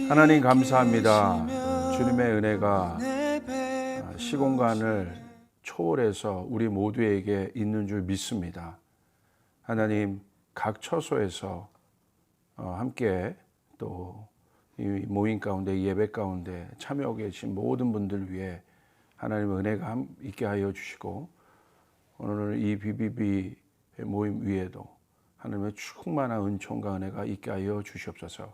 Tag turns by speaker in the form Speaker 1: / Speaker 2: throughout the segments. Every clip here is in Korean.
Speaker 1: 하나님 감사합니다. 주님의 은혜가 시공간을 초월해서 우리 모두에게 있는 줄 믿습니다. 하나님 각 처소에서 함께 또 이 모임 가운데 예배 가운데 참여하고 계신 모든 분들 위해 하나님의 은혜가 있게 하여 주시고 오늘 이 BBB 모임 위에도 하나님의 충만한 은총과 은혜가 있게 하여 주시옵소서.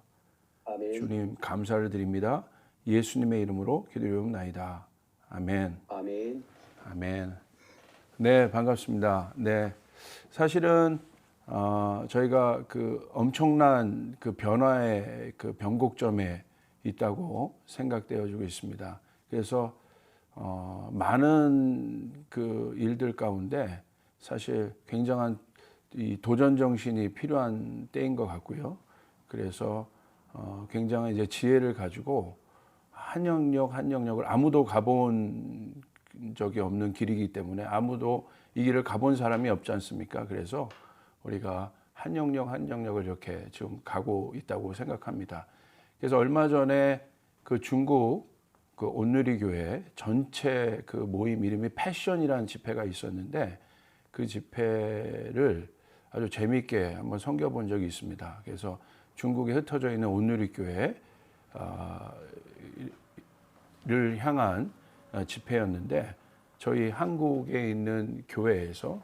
Speaker 2: 아멘.
Speaker 1: 주님 감사를 드립니다. 예수님의 이름으로 기도드리옵나이다. 아멘.
Speaker 2: 아멘.
Speaker 1: 아멘. 네, 반갑습니다. 네, 사실은 저희가 그 엄청난 그 변화의 그 변곡점에 있다고 생각되어지고 있습니다. 그래서 많은 그 일들 가운데 사실 굉장한 이 도전 정신이 필요한 때인 것 같고요. 그래서 굉장한 이제 지혜를 가지고 한 영역을 아무도 가본 적이 없는 길이기 때문에 아무도 이 길을 가본 사람이 없지 않습니까? 그래서 우리가 한 영역을 이렇게 지금 가고 있다고 생각합니다. 그래서 얼마 전에 그 중국 그 온누리 교회 전체 그 모임 이름이 패션이라는 집회가 있었는데 그 집회를 아주 재미있게 한번 섬겨본 적이 있습니다. 그래서 중국에 흩어져 있는 온누리 교회를 향한 집회였는데 저희 한국에 있는 교회에서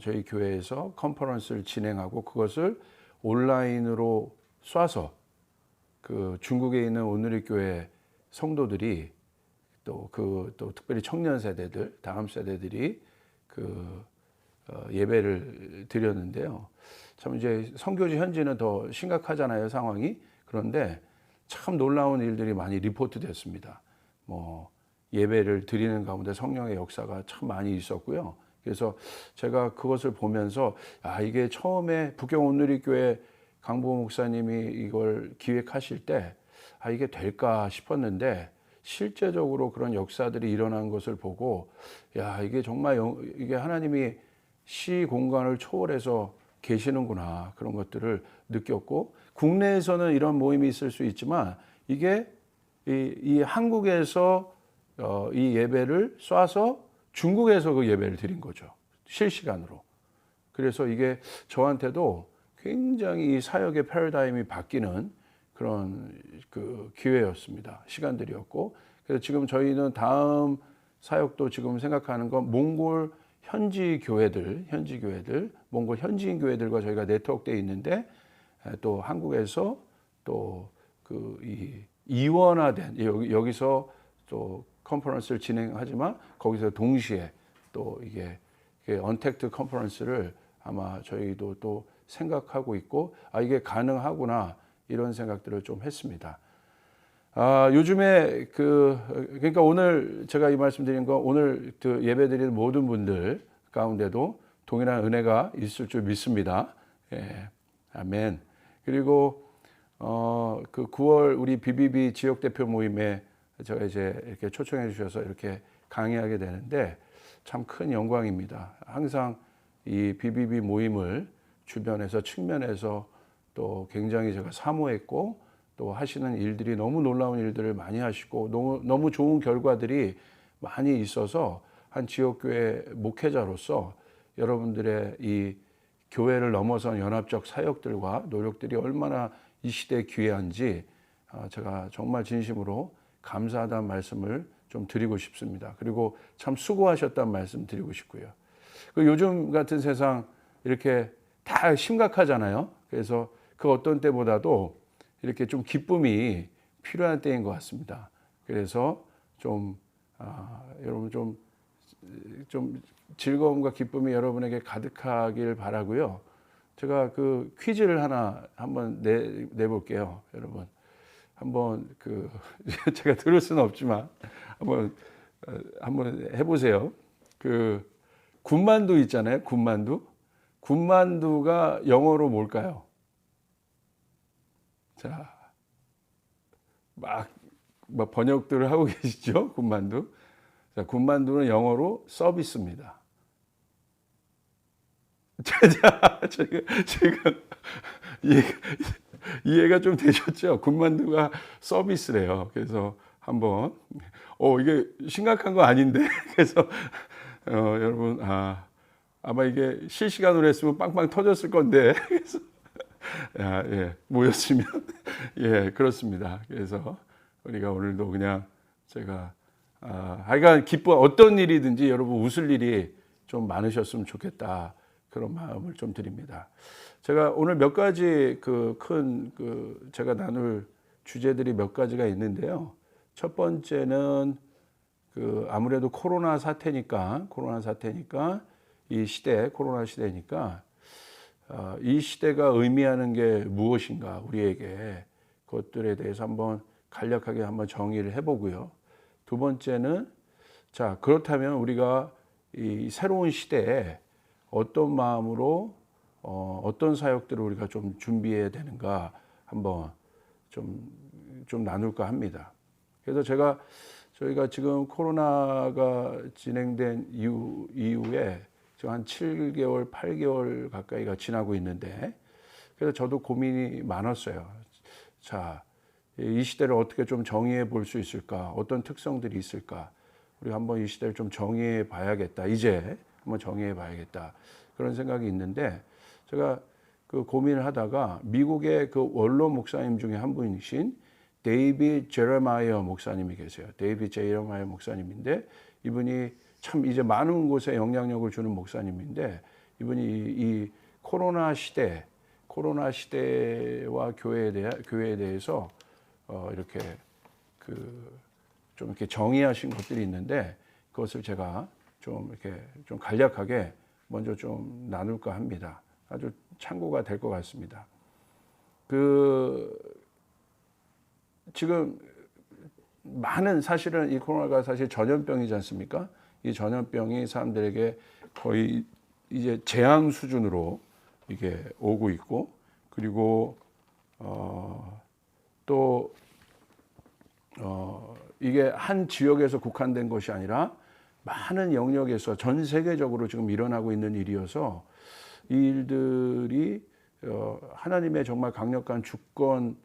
Speaker 1: 저희 교회에서 컨퍼런스를 진행하고 그것을 온라인으로 쏴서 그 중국에 있는 온누리 교회 성도들이 또 특별히 청년 세대들, 다음 세대들이 그 예배를 드렸는데요. 참 이제 선교지 현지는 더 심각하잖아요, 상황이. 그런데 참 놀라운 일들이 많이 리포트 됐습니다. 뭐 예배를 드리는 가운데 성령의 역사가 참 많이 있었고요. 그래서 제가 그것을 보면서 이게 처음에 북경 온누리 교회 강보 목사님이 이걸 기획하실 때 이게 될까 싶었는데 실제적으로 그런 역사들이 일어난 것을 보고 이게 정말 이게 하나님이 시 공간을 초월해서 계시는구나, 그런 것들을 느꼈고, 국내에서는 이런 모임이 있을 수 있지만 이게 이 한국에서 이 예배를 쏴서 중국에서 그 예배를 드린 거죠, 실시간으로. 그래서 이게 저한테도 굉장히 이 사역의 패러다임이 바뀌는 그런 그 기회였습니다. 시간들이었고, 그래서 지금 저희는 다음 사역도 지금 생각하는 건 몽골 현지 교회들, 몽골 현지인 교회들과 저희가 네트워크되어 있는데, 또 한국에서 또 그 이원화된 여기서 또 컨퍼런스를 진행하지만 거기서 동시에 또 이게 언택트 컨퍼런스를 아마 저희도 또 생각하고 있고, 이게 가능하구나, 이런 생각들을 좀 했습니다. 요즘에 그러니까 오늘 제가 이 말씀드린 거, 오늘 그 예배드리는 모든 분들 가운데도 동일한 은혜가 있을 줄 믿습니다. 예, 아멘. 그리고 그 9월 우리 BBB 지역 대표 모임에 제가 이제 이렇게 초청해 주셔서 이렇게 강의하게 되는데 참 큰 영광입니다. 항상 이 BBB 모임을 주변에서 측면에서 또 굉장히 제가 사모했고, 또 하시는 일들이 너무 놀라운 일들을 많이 하시고 너무 좋은 결과들이 많이 있어서 한 지역교회 목회자로서 여러분들의 이 교회를 넘어선 연합적 사역들과 노력들이 얼마나 이 시대에 귀한지 제가 정말 진심으로 감사하다는 말씀을 좀 드리고 싶습니다. 그리고 참 수고하셨다는 말씀 드리고 싶고요. 요즘 같은 세상 이렇게 다 심각하잖아요. 그래서 그 어떤 때보다도 이렇게 좀 기쁨이 필요한 때인 것 같습니다. 그래서 좀 여러분 좀 즐거움과 기쁨이 여러분에게 가득하길 바라고요. 제가 그 퀴즈를 하나 한번 내볼게요, 여러분. 한번 제가 들을 수는 없지만 한번 해보세요. 그 군만두 있잖아요, 군만두. 군만두가 영어로 뭘까요? 자, 막 번역들을 하고 계시죠, 군만두. 자, 군만두는 영어로 서비스입니다. 제가 이해가 좀 되셨죠? 군만두가 서비스래요. 그래서 한번 이게 심각한 거 아닌데 그래서 여러분 아마 이게 실시간으로 했으면 빵빵 터졌을 건데 그래서 예, 모였으면 예, 그렇습니다. 그래서 우리가 오늘도 그냥 제가 하여간 어떤 일이든지 여러분 웃을 일이 좀 많으셨으면 좋겠다. 그런 마음을 좀 드립니다. 제가 오늘 몇 가지 제가 나눌 주제들이 몇 가지가 있는데요. 첫 번째는 아무래도 코로나 사태니까 이 시대, 코로나 시대니까 이 시대가 의미하는 게 무엇인가 우리에게 그것들에 대해서 한번 간략하게 한번 정의를 해보고요. 두 번째는 자 그렇다면 우리가 이 새로운 시대에 어떤 마음으로 어떤 사역들을 우리가 좀 준비해야 되는가 한번 좀 나눌까 합니다. 그래서 저희가 지금 코로나가 진행된 이후에 지금 한 7개월, 8개월 가까이가 지나고 있는데 그래서 저도 고민이 많았어요. 자, 이 시대를 어떻게 좀 정의해 볼 수 있을까? 어떤 특성들이 있을까? 우리가 한번 이 시대를 좀 정의해 봐야겠다. 이제 한번 정의해 봐야겠다. 그런 생각이 있는데 제가 그 고민을 하다가 미국의 그 원로 목사님 중에 한 분이신 데이비드 제레마이어 목사님이 계세요. 데이비드 제레마이어 목사님인데 이분이 참 이제 많은 곳에 영향력을 주는 목사님인데 이분이 이 코로나 시대와 교회에 대해서 이렇게 좀 이렇게 정의하신 것들이 있는데 그것을 제가 좀 이렇게 좀 간략하게 먼저 좀 나눌까 합니다. 아주 참고가 될 것 같습니다. 지금 사실은 이 코로나가 사실 전염병이지 않습니까? 이 전염병이 사람들에게 거의 이제 재앙 수준으로 이게 오고 있고 그리고 또 이게 한 지역에서 국한된 것이 아니라 많은 영역에서 전 세계적으로 지금 일어나고 있는 일이어서 이 일들이 하나님의 정말 강력한 주권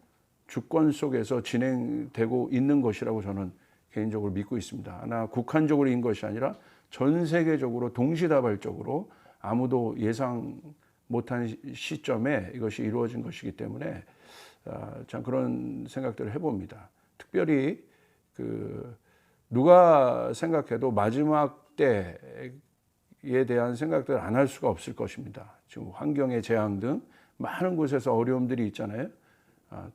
Speaker 1: 속에서 진행되고 있는 것이라고 저는 개인적으로 믿고 있습니다. 하나 국한적으로인 것이 아니라 전 세계적으로 동시다발적으로 아무도 예상 못한 시점에 이것이 이루어진 것이기 때문에 참 그런 생각들을 해봅니다. 특별히 누가 생각해도 마지막 때에 대한 생각들을 안 할 수가 없을 것입니다. 지금 환경의 재앙 등 많은 곳에서 어려움들이 있잖아요.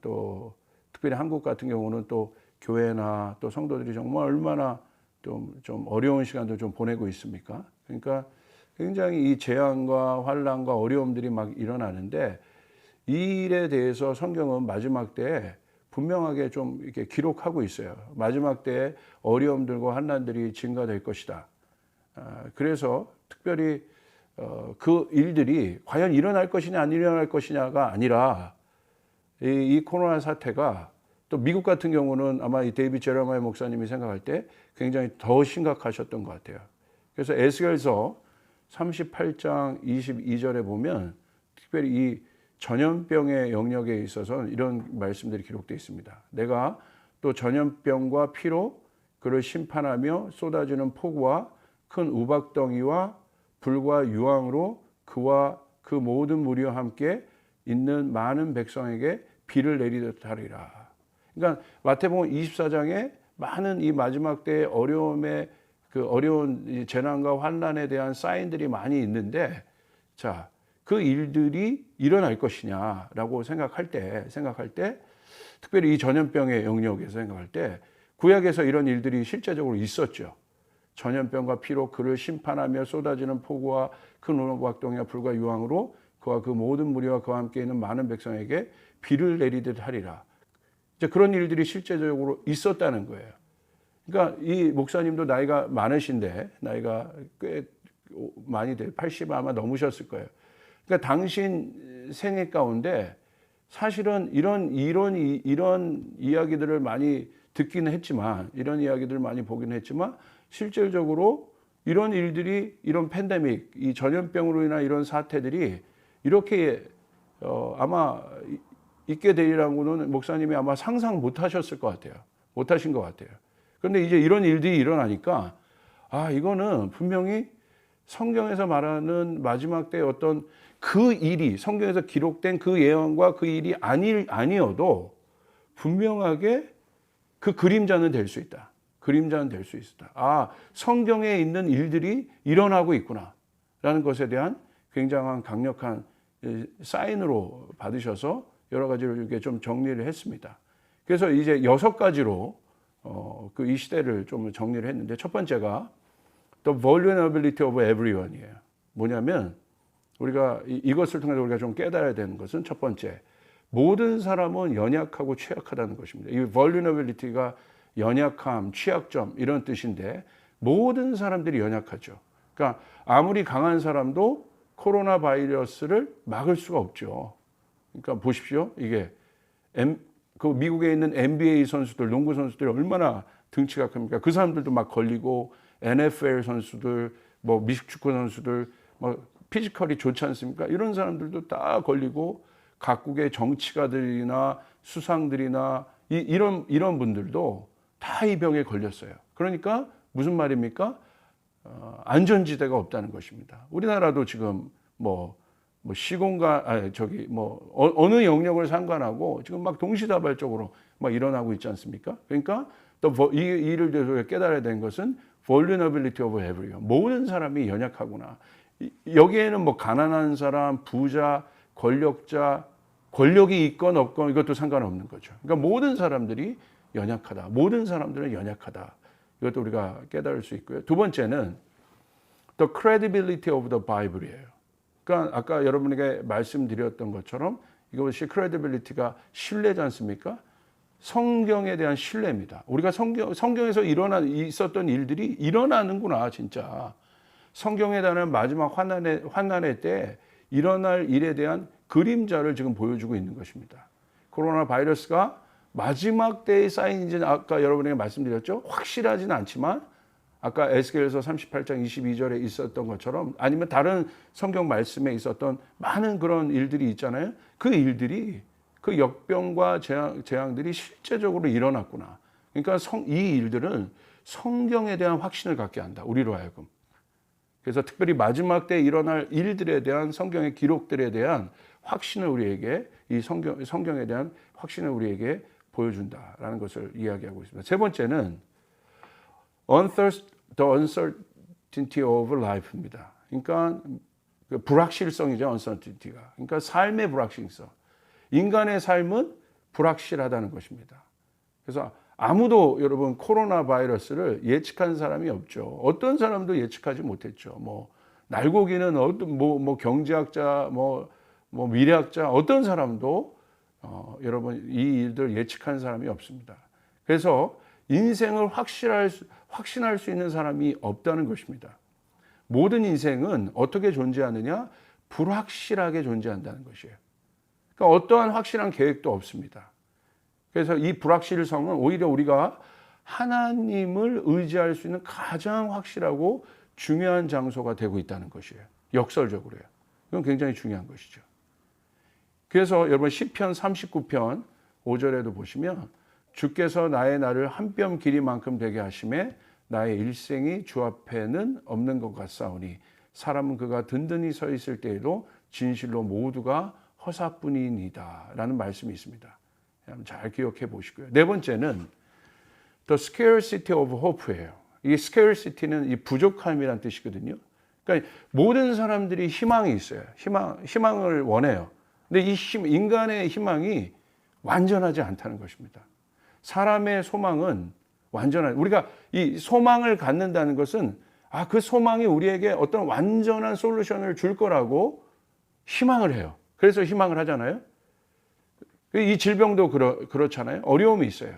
Speaker 1: 또 특별히 한국 같은 경우는 또 교회나 또 성도들이 정말 얼마나 좀 어려운 시간도 좀 보내고 있습니까? 그러니까 굉장히 이 재앙과 환난과 어려움들이 막 일어나는데 이 일에 대해서 성경은 마지막 때에 분명하게 좀 이렇게 기록하고 있어요. 마지막 때에 어려움들과 환난들이 증가될 것이다. 그래서 특별히 그 일들이 과연 일어날 것이냐 안 일어날 것이냐가 아니라 이 코로나 사태가 또 미국 같은 경우는 아마 이 데이비드 제레마이어 목사님이 생각할 때 굉장히 더 심각하셨던 것 같아요. 그래서 에스겔서 38장 22절에 보면 특별히 이 전염병의 영역에 있어서 이런 말씀들이 기록되어 있습니다. 내가 또 전염병과 피로 그를 심판하며 쏟아지는 폭우와 큰 우박덩이와 불과 유황으로 그와 그 모든 무리와 함께 있는 많은 백성에게 비를 내리듯 하리라. 그러니까 마태복음 24장에 많은 이 마지막 때의 어려움의 어려운 재난과 환난에 대한 사인들이 많이 있는데 자, 그 일들이 일어날 것이냐라고 생각할 때 특별히 이 전염병의 영역에서 생각할 때 구약에서 이런 일들이 실제적으로 있었죠. 전염병과 피로 그를 심판하며 쏟아지는 폭우와 큰 우박덩이와 불과 유황으로 그와 그 모든 무리와 그와 함께 있는 많은 백성에게 비를 내리듯 하리라. 이제 그런 일들이 실제적으로 있었다는 거예요. 그러니까 이 목사님도 나이가 많으신데 나이가 꽤 많이 돼요. 80 아마 넘으셨을 거예요. 그러니까 당신 생애 가운데 사실은 이런 이야기들을 많이 듣기는 했지만 이런 이야기들을 많이 보기는 했지만 실질적으로 이런 일들이 이런 팬데믹, 이 전염병으로 인한 이런 사태들이 이렇게 아마 있게 되리라고는 목사님이 아마 상상 못 하셨을 것 같아요. 못 하신 것 같아요. 그런데 이제 이런 일들이 일어나니까 이거는 분명히 성경에서 말하는 마지막 때의 어떤 그 일이 성경에서 기록된 그 예언과 그 일이 아니어도 분명하게 그 그림자는 될 수 있다. 그림자는 될 수 있다. 성경에 있는 일들이 일어나고 있구나. 라는 것에 대한 굉장한 강력한 사인으로 받으셔서 여러 가지로 이렇게 좀 정리를 했습니다. 그래서 이제 6가지로 이 시대를 좀 정리를 했는데 첫 번째가 The vulnerability of everyone이에요. 뭐냐면 우리가 이것을 통해서 우리가 좀 깨달아야 되는 것은 첫 번째, 모든 사람은 연약하고 취약하다는 것입니다. 이 vulnerability가 연약함, 취약점 이런 뜻인데 모든 사람들이 연약하죠. 그러니까 아무리 강한 사람도 코로나 바이러스를 막을 수가 없죠. 그러니까 보십시오. 이게 그 미국에 있는 NBA 선수들, 농구 선수들이 얼마나 등치가 큽니까? 그 사람들도 막 걸리고 NFL 선수들, 뭐 미식축구 선수들, 뭐 피지컬이 좋지 않습니까? 이런 사람들도 다 걸리고 각국의 정치가들이나 수상들이나 이런 분들도 다 이 병에 걸렸어요. 그러니까 무슨 말입니까? 안전지대가 없다는 것입니다. 우리나라도 지금 시공간 어느 영역을 상관하고 지금 막 동시다발적으로 막 일어나고 있지 않습니까? 그러니까 또 이 일을 대해서 깨달아야 되는 것은 vulnerability of everyone. 모든 사람이 연약하구나. 여기에는 뭐 가난한 사람, 부자, 권력자, 권력이 있건 없건 이것도 상관없는 거죠. 그러니까 모든 사람들이 연약하다. 모든 사람들은 연약하다. 이것도 우리가 깨달을 수 있고요. 두 번째는 the credibility of the Bible이에요. 그러니까 아까 여러분에게 말씀드렸던 것처럼 이것이 credibility가 신뢰지 않습니까? 성경에 대한 신뢰입니다. 우리가 성경에서 있었던 일들이 일어나는구나, 진짜. 성경에 대한 마지막 환난의 때 일어날 일에 대한 그림자를 지금 보여주고 있는 것입니다. 코로나 바이러스가 마지막 때의 사인인지 아까 여러분에게 말씀드렸죠. 확실하지는 않지만 아까 에스겔서 38장 22절에 있었던 것처럼 아니면 다른 성경 말씀에 있었던 많은 그런 일들이 있잖아요. 그 일들이 그 역병과 재앙들이 실제적으로 일어났구나. 그러니까 이 일들은 성경에 대한 확신을 갖게 한다. 우리로 하여금. 그래서 특별히 마지막 때 일어날 일들에 대한 성경의 기록들에 대한 확신을 우리에게 이 성경에 대한 확신을 우리에게 보여준다라는 것을 이야기하고 있습니다. 세 번째는 the uncertainty of life입니다. 그러니까 그 불확실성이죠, uncertainty가. 그러니까 삶의 불확실성. 인간의 삶은 불확실하다는 것입니다. 그래서 아무도 여러분 코로나 바이러스를 예측한 사람이 없죠. 어떤 사람도 예측하지 못했죠. 날고기는 경제학자, 미래학자 어떤 사람도 여러분 이 일들 예측한 사람이 없습니다. 그래서 인생을 확신할 수 있는 사람이 없다는 것입니다. 모든 인생은 어떻게 존재하느냐? 불확실하게 존재한다는 것이에요. 그러니까 어떠한 확실한 계획도 없습니다. 그래서 이 불확실성은 오히려 우리가 하나님을 의지할 수 있는 가장 확실하고 중요한 장소가 되고 있다는 것이에요. 역설적으로요. 이건 굉장히 중요한 것이죠. 그래서 여러분 시편 39편 5절에도 보시면 주께서 나의 날을 한 뼘 길이만큼 되게 하심에 나의 일생이 주 앞에는 없는 것 같사오니 사람은 그가 든든히 서 있을 때에도 진실로 모두가 허사뿐이니이다 라는 말씀이 있습니다. 잘 기억해 보시고요. 네 번째는 the scarcity of hope예요. 이 scarcity는 이 부족함이란 뜻이거든요. 그러니까 모든 사람들이 희망이 있어요. 희망을 원해요. 근데 이 인간의 희망이 완전하지 않다는 것입니다. 사람의 소망은 우리가 이 소망을 갖는다는 것은 그 소망이 우리에게 어떤 완전한 솔루션을 줄 거라고 희망을 해요. 그래서 희망을 하잖아요. 이 질병도 그렇잖아요. 어려움이 있어요.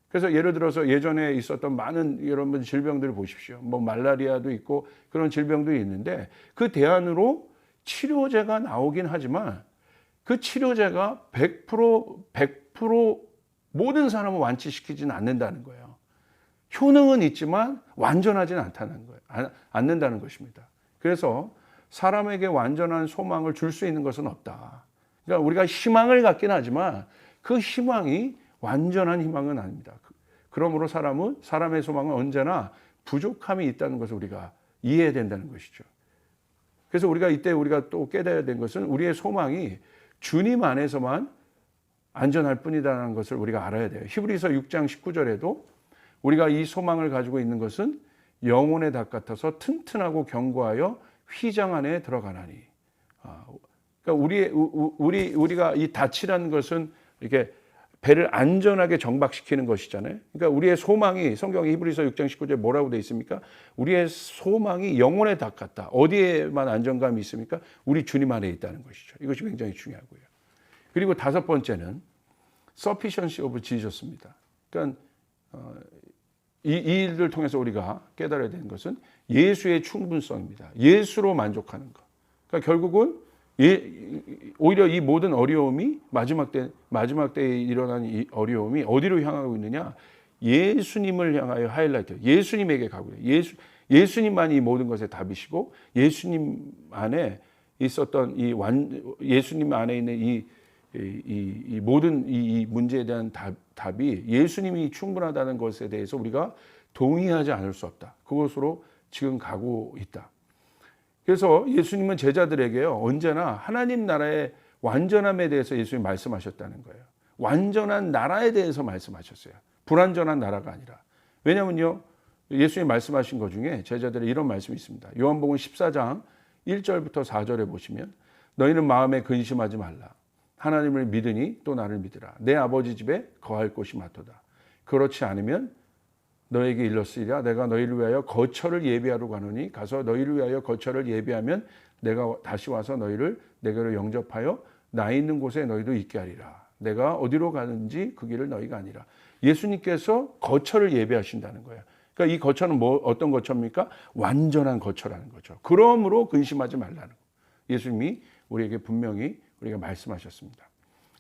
Speaker 1: 그래서 예를 들어서 예전에 있었던 많은 여러분 질병들을 보십시오. 말라리아도 있고 그런 질병도 있는데 그 대안으로 치료제가 나오긴 하지만 그 치료제가 100% 모든 사람을 완치시키지는 않는다는 거예요. 효능은 있지만 완전하지는 않는다는 것입니다. 그래서 사람에게 완전한 소망을 줄 수 있는 것은 없다. 그러니까 우리가 희망을 갖긴 하지만 그 희망이 완전한 희망은 아닙니다. 그러므로 사람의 소망은 언제나 부족함이 있다는 것을 우리가 이해해야 된다는 것이죠. 그래서 이때 우리가 또 깨달아야 된 것은 우리의 소망이 주님 안에서만 안전할 뿐이라는 것을 우리가 알아야 돼요. 히브리서 6장 19절에도 우리가 이 소망을 가지고 있는 것은 영혼의 닭 같아서 튼튼하고 견고하여 휘장 안에 들어가나니. 그러니까 우리가 이 닻이라는 것은 이렇게 배를 안전하게 정박시키는 것이잖아요. 그러니까 우리의 소망이 성경 히브리서 6장 19절에 뭐라고 되어 있습니까? 우리의 소망이 영혼의 닭 같다. 어디에만 안정감이 있습니까? 우리 주님 안에 있다는 것이죠. 이것이 굉장히 중요하고요. 그리고 다섯 번째는 sufficiency of Jesus입니다. 그러니까 이 일을 통해서 우리가 깨달아야 되는 것은 예수의 충분성입니다. 예수로 만족하는 것. 그러니까 결국은 오히려 이 모든 어려움이 마지막 때에 일어난 이 어려움이 어디로 향하고 있느냐? 예수님을 향하여 하이라이트. 예수님에게 가고 있어요. 예수님만이 이 모든 것의 답이시고 예수님 안에 있었던 예수님 안에 있는 이 모든 이 문제에 대한 답이 예수님이 충분하다는 것에 대해서 우리가 동의하지 않을 수 없다. 그것으로 지금 가고 있다. 그래서 예수님은 제자들에게요, 언제나 하나님 나라의 완전함에 대해서 예수님이 말씀하셨다는 거예요. 완전한 나라에 대해서 말씀하셨어요. 불완전한 나라가 아니라. 왜냐면요, 예수님이 말씀하신 것 중에 제자들의 이런 말씀이 있습니다. 요한복음 14장 1절부터 4절에 보시면 너희는 마음에 근심하지 말라. 하나님을 믿으니 또 나를 믿으라. 내 아버지 집에 거할 곳이 많도다. 그렇지 않으면 너에게 일렀으리라. 내가 너희를 위하여 거처를 예비하러 가노니 가서 너희를 위하여 거처를 예비하면 내가 다시 와서 너희를 내게로 영접하여 나 있는 곳에 너희도 있게 하리라. 내가 어디로 가는지 그 길을 너희가 아니라. 예수님께서 거처를 예비하신다는 거예요. 그러니까 이 거처는 어떤 거처입니까? 완전한 거처라는 거죠. 그러므로 근심하지 말라는 거예요. 예수님이 우리에게 분명히 우리가 말씀하셨습니다.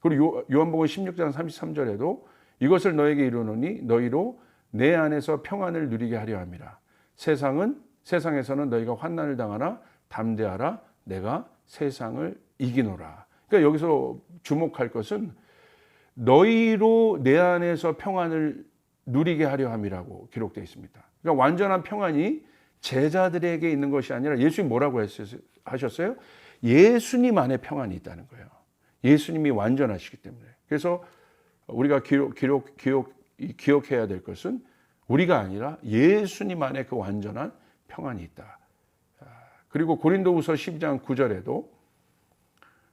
Speaker 1: 그리고 요한복음 16장 33절에도 이것을 너에게 이루노니 너희로 내 안에서 평안을 누리게 하려 함이라. 세상에서는 너희가 환난을 당하나 담대하라. 내가 세상을 이기노라. 그러니까 여기서 주목할 것은 너희로 내 안에서 평안을 누리게 하려 함이라고 기록되어 있습니다. 그러니까 완전한 평안이 제자들에게 있는 것이 아니라 예수님이 뭐라고 하셨어요? 예수님 안에 평안이 있다는 거예요. 예수님이 완전하시기 때문에. 그래서 우리가 기억해야 될 것은 우리가 아니라 예수님 안에 그 완전한 평안이 있다. 그리고 고린도후서 12장 9절에도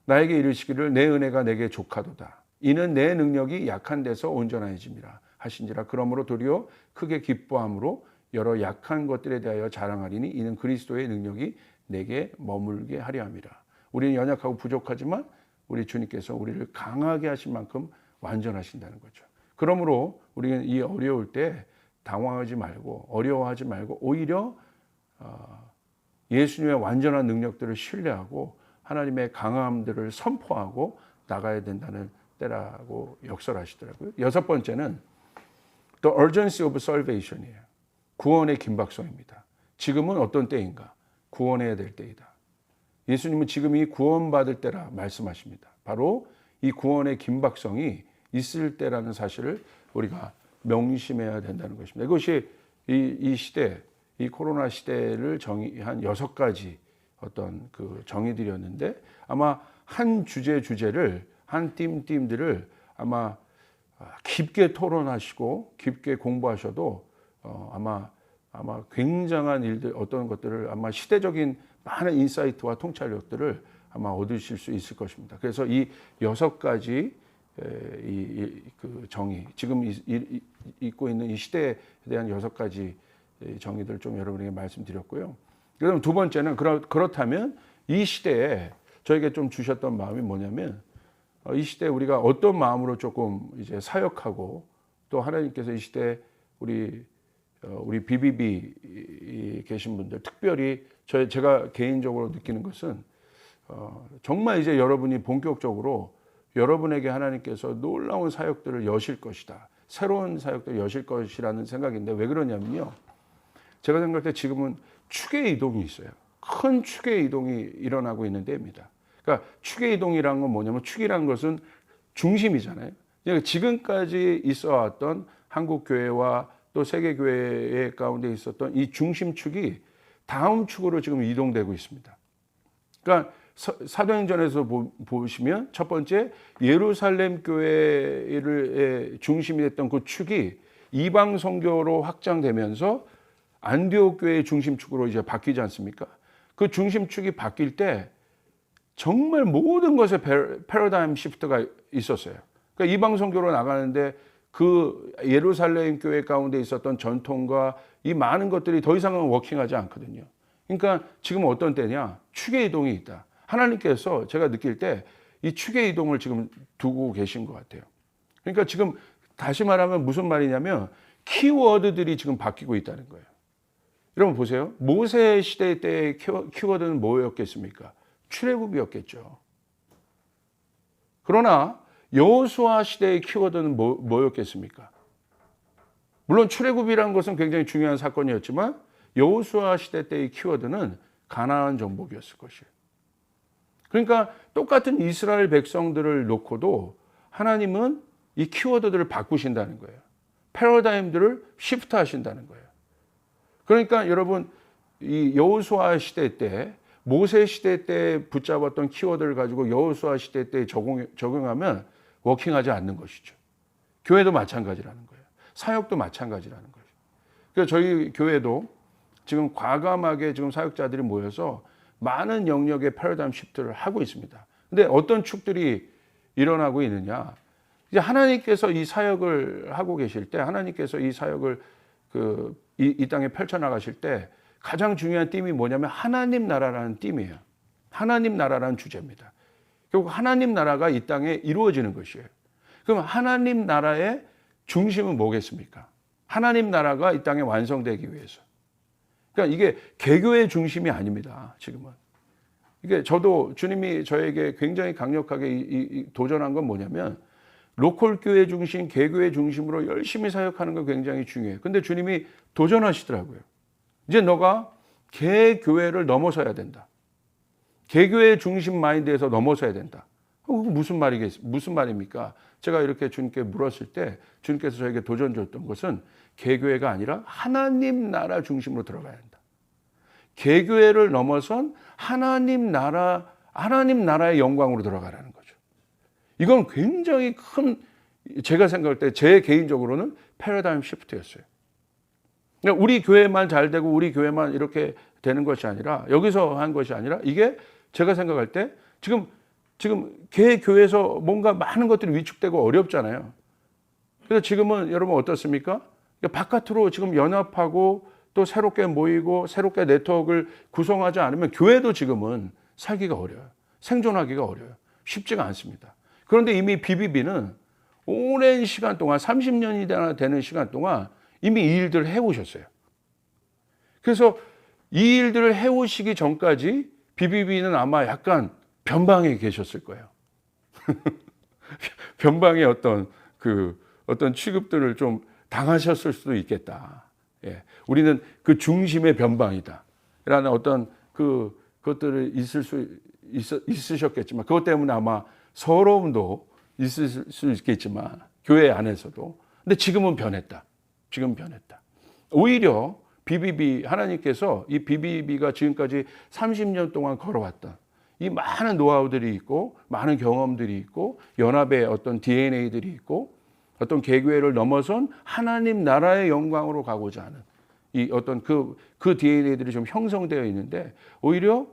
Speaker 1: 나에게 이르시기를 내 은혜가 내게 족하도다. 이는 내 능력이 약한 데서 온전해짐이라 하신지라. 그러므로 도리어 크게 기뻐함으로 여러 약한 것들에 대하여 자랑하리니 이는 그리스도의 능력이 내게 머물게 하려 함이라. 우리는 연약하고 부족하지만 우리 주님께서 우리를 강하게 하신 만큼 완전하신다는 거죠. 그러므로 우리는 이 어려울 때 당황하지 말고 어려워하지 말고 오히려 예수님의 완전한 능력들을 신뢰하고 하나님의 강함들을 선포하고 나가야 된다는 때라고 역설하시더라고요. 여섯 번째는 The urgency of salvation이에요. 구원의 긴박성입니다. 지금은 어떤 때인가? 구원해야 될 때이다. 예수님은 지금 이 구원받을 때라 말씀하십니다. 바로 이 구원의 긴박성이 있을 때라는 사실을 우리가 명심해야 된다는 것입니다. 이것이 이 시대, 이 코로나 시대를 정의한 6가지 어떤 그 정의들이었는데 아마 한 주제를 한 띠들을 아마 깊게 토론하시고 깊게 공부하셔도 아마 굉장한 일들 어떤 것들을 아마 시대적인 많은 인사이트와 통찰력들을 아마 얻으실 수 있을 것입니다. 그래서 이 6가지 그 정의 지금 있고 있는 이 시대에 대한 6가지 정의들을 좀 여러분에게 말씀드렸고요. 그다음 두 번째는 그렇다면 이 시대에 저에게 좀 주셨던 마음이 뭐냐면 이 시대에 우리가 어떤 마음으로 조금 이제 사역하고 또 하나님께서 이 시대에 우리 BBB 계신 분들 특별히 제가 개인적으로 느끼는 것은 정말 이제 여러분이 본격적으로 여러분에게 하나님께서 놀라운 사역들을 여실 것이다. 새로운 사역들을 여실 것이라는 생각인데 왜 그러냐면요. 제가 생각할 때 지금은 축의 이동이 있어요. 큰 축의 이동이 일어나고 있는 때입니다. 그러니까 축의 이동이라는 건 뭐냐면 축이라는 것은 중심이잖아요. 그러니까 지금까지 있어 왔던 한국 교회와 또 세계 교회 가운데 있었던 이 중심축이 다음 축으로 지금 이동되고 있습니다. 그러니까 사도행전에서 보시면 첫 번째 예루살렘 교회를 중심이 됐던 그 축이 이방 선교로 확장되면서 안디옥 교회의 중심축으로 이제 바뀌지 않습니까? 그 중심축이 바뀔 때 정말 모든 것에 패러다임 시프트가 있었어요. 그러니까 이방 선교로 나가는데 그 예루살렘 교회 가운데 있었던 전통과 이 많은 것들이 더 이상은 워킹하지 않거든요. 그러니까 지금 어떤 때냐? 축의 이동이 있다. 하나님께서 제가 느낄 때 이 축의 이동을 지금 두고 계신 것 같아요. 그러니까 지금 다시 말하면 무슨 말이냐면 키워드들이 지금 바뀌고 있다는 거예요. 여러분 보세요. 모세 시대 때의 키워드는 뭐였겠습니까? 출애굽이었겠죠. 그러나 여호수아 시대의 키워드는 뭐였겠습니까? 물론 출애굽이라는 것은 굉장히 중요한 사건이었지만 여호수아 시대 때의 키워드는 가나안 정복이었을 것이에요. 그러니까 똑같은 이스라엘 백성들을 놓고도 하나님은 이 키워드들을 바꾸신다는 거예요. 패러다임들을 시프트 하신다는 거예요. 그러니까 여러분 이 여호수아 시대 때 모세 시대 때 붙잡았던 키워드를 가지고 여호수아 시대 때 적용하면 워킹하지 않는 것이죠. 교회도 마찬가지라는 거예요. 사역도 마찬가지라는 거예요. 그래서 저희 교회도 지금 과감하게 지금 사역자들이 모여서 많은 영역의 패러다임 시프트를 하고 있습니다. 근데 어떤 축들이 일어나고 있느냐? 이제 하나님께서 이 사역을 하고 계실 때, 하나님께서 이 사역을 이 땅에 펼쳐나가실 때 가장 중요한 띠이 뭐냐면 하나님 나라라는 띠이에요. 하나님 나라라는 주제입니다. 결국 하나님 나라가 이 땅에 이루어지는 것이에요. 그럼 하나님 나라의 중심은 뭐겠습니까? 하나님 나라가 이 땅에 완성되기 위해서. 그러니까 이게 개교의 중심이 아닙니다. 지금은. 이게 저도 주님이 저에게 굉장히 강력하게 도전한 건 뭐냐면 로컬 교회 중심, 개교회 중심으로 열심히 사역하는 거 굉장히 중요해요. 근데 주님이 도전하시더라고요. 이제 너가 개교회를 넘어서야 된다. 개교회 중심 마인드에서 넘어서야 된다. 무슨 말입니까? 제가 이렇게 주님께 물었을 때 주님께서 저에게 도전 줬던 것은 개교회가 아니라 하나님 나라 중심으로 들어가야 한다. 개교회를 넘어선 하나님 나라의 영광으로 들어가라는 거죠. 이건 굉장히 큰, 제가 생각할 때 제 개인적으로는 패러다임 시프트였어요. 그러니까 우리 교회만 잘 되고 우리 교회만 이렇게 되는 것이 아니라 여기서 한 것이 아니라 이게 제가 생각할 때 지금 개교회에서 뭔가 많은 것들이 위축되고 어렵잖아요. 그래서 지금은 여러분 어떻습니까? 바깥으로 지금 연합하고 또 새롭게 모이고 새롭게 네트워크를 구성하지 않으면 교회도 지금은 살기가 어려워요. 생존하기가 어려워요. 쉽지가 않습니다. 그런데 이미 BBB는 오랜 시간 동안 30년이나 되는 시간 동안 이미 이 일들을 해오셨어요. 그래서 이 일들을 해오시기 전까지 BBB는 아마 약간 변방에 계셨을 거예요. 변방의 어떤 취급들을 좀 당하셨을 수도 있겠다. 예. 우리는 그 중심의 변방이다. 라는 어떤 그것들을 있으셨겠지만, 그것 때문에 아마 서러움도 있을 수 있겠지만, 교회 안에서도. 근데 지금은 변했다. 지금 변했다. 오히려 BBB, 하나님께서 이 BBB가 지금까지 30년 동안 걸어왔던 이 많은 노하우들이 있고, 많은 경험들이 있고, 연합의 어떤 DNA들이 있고, 어떤 개교회를 넘어선 하나님 나라의 영광으로 가고자 하는 이 어떤 그 DNA들이 좀 형성되어 있는데 오히려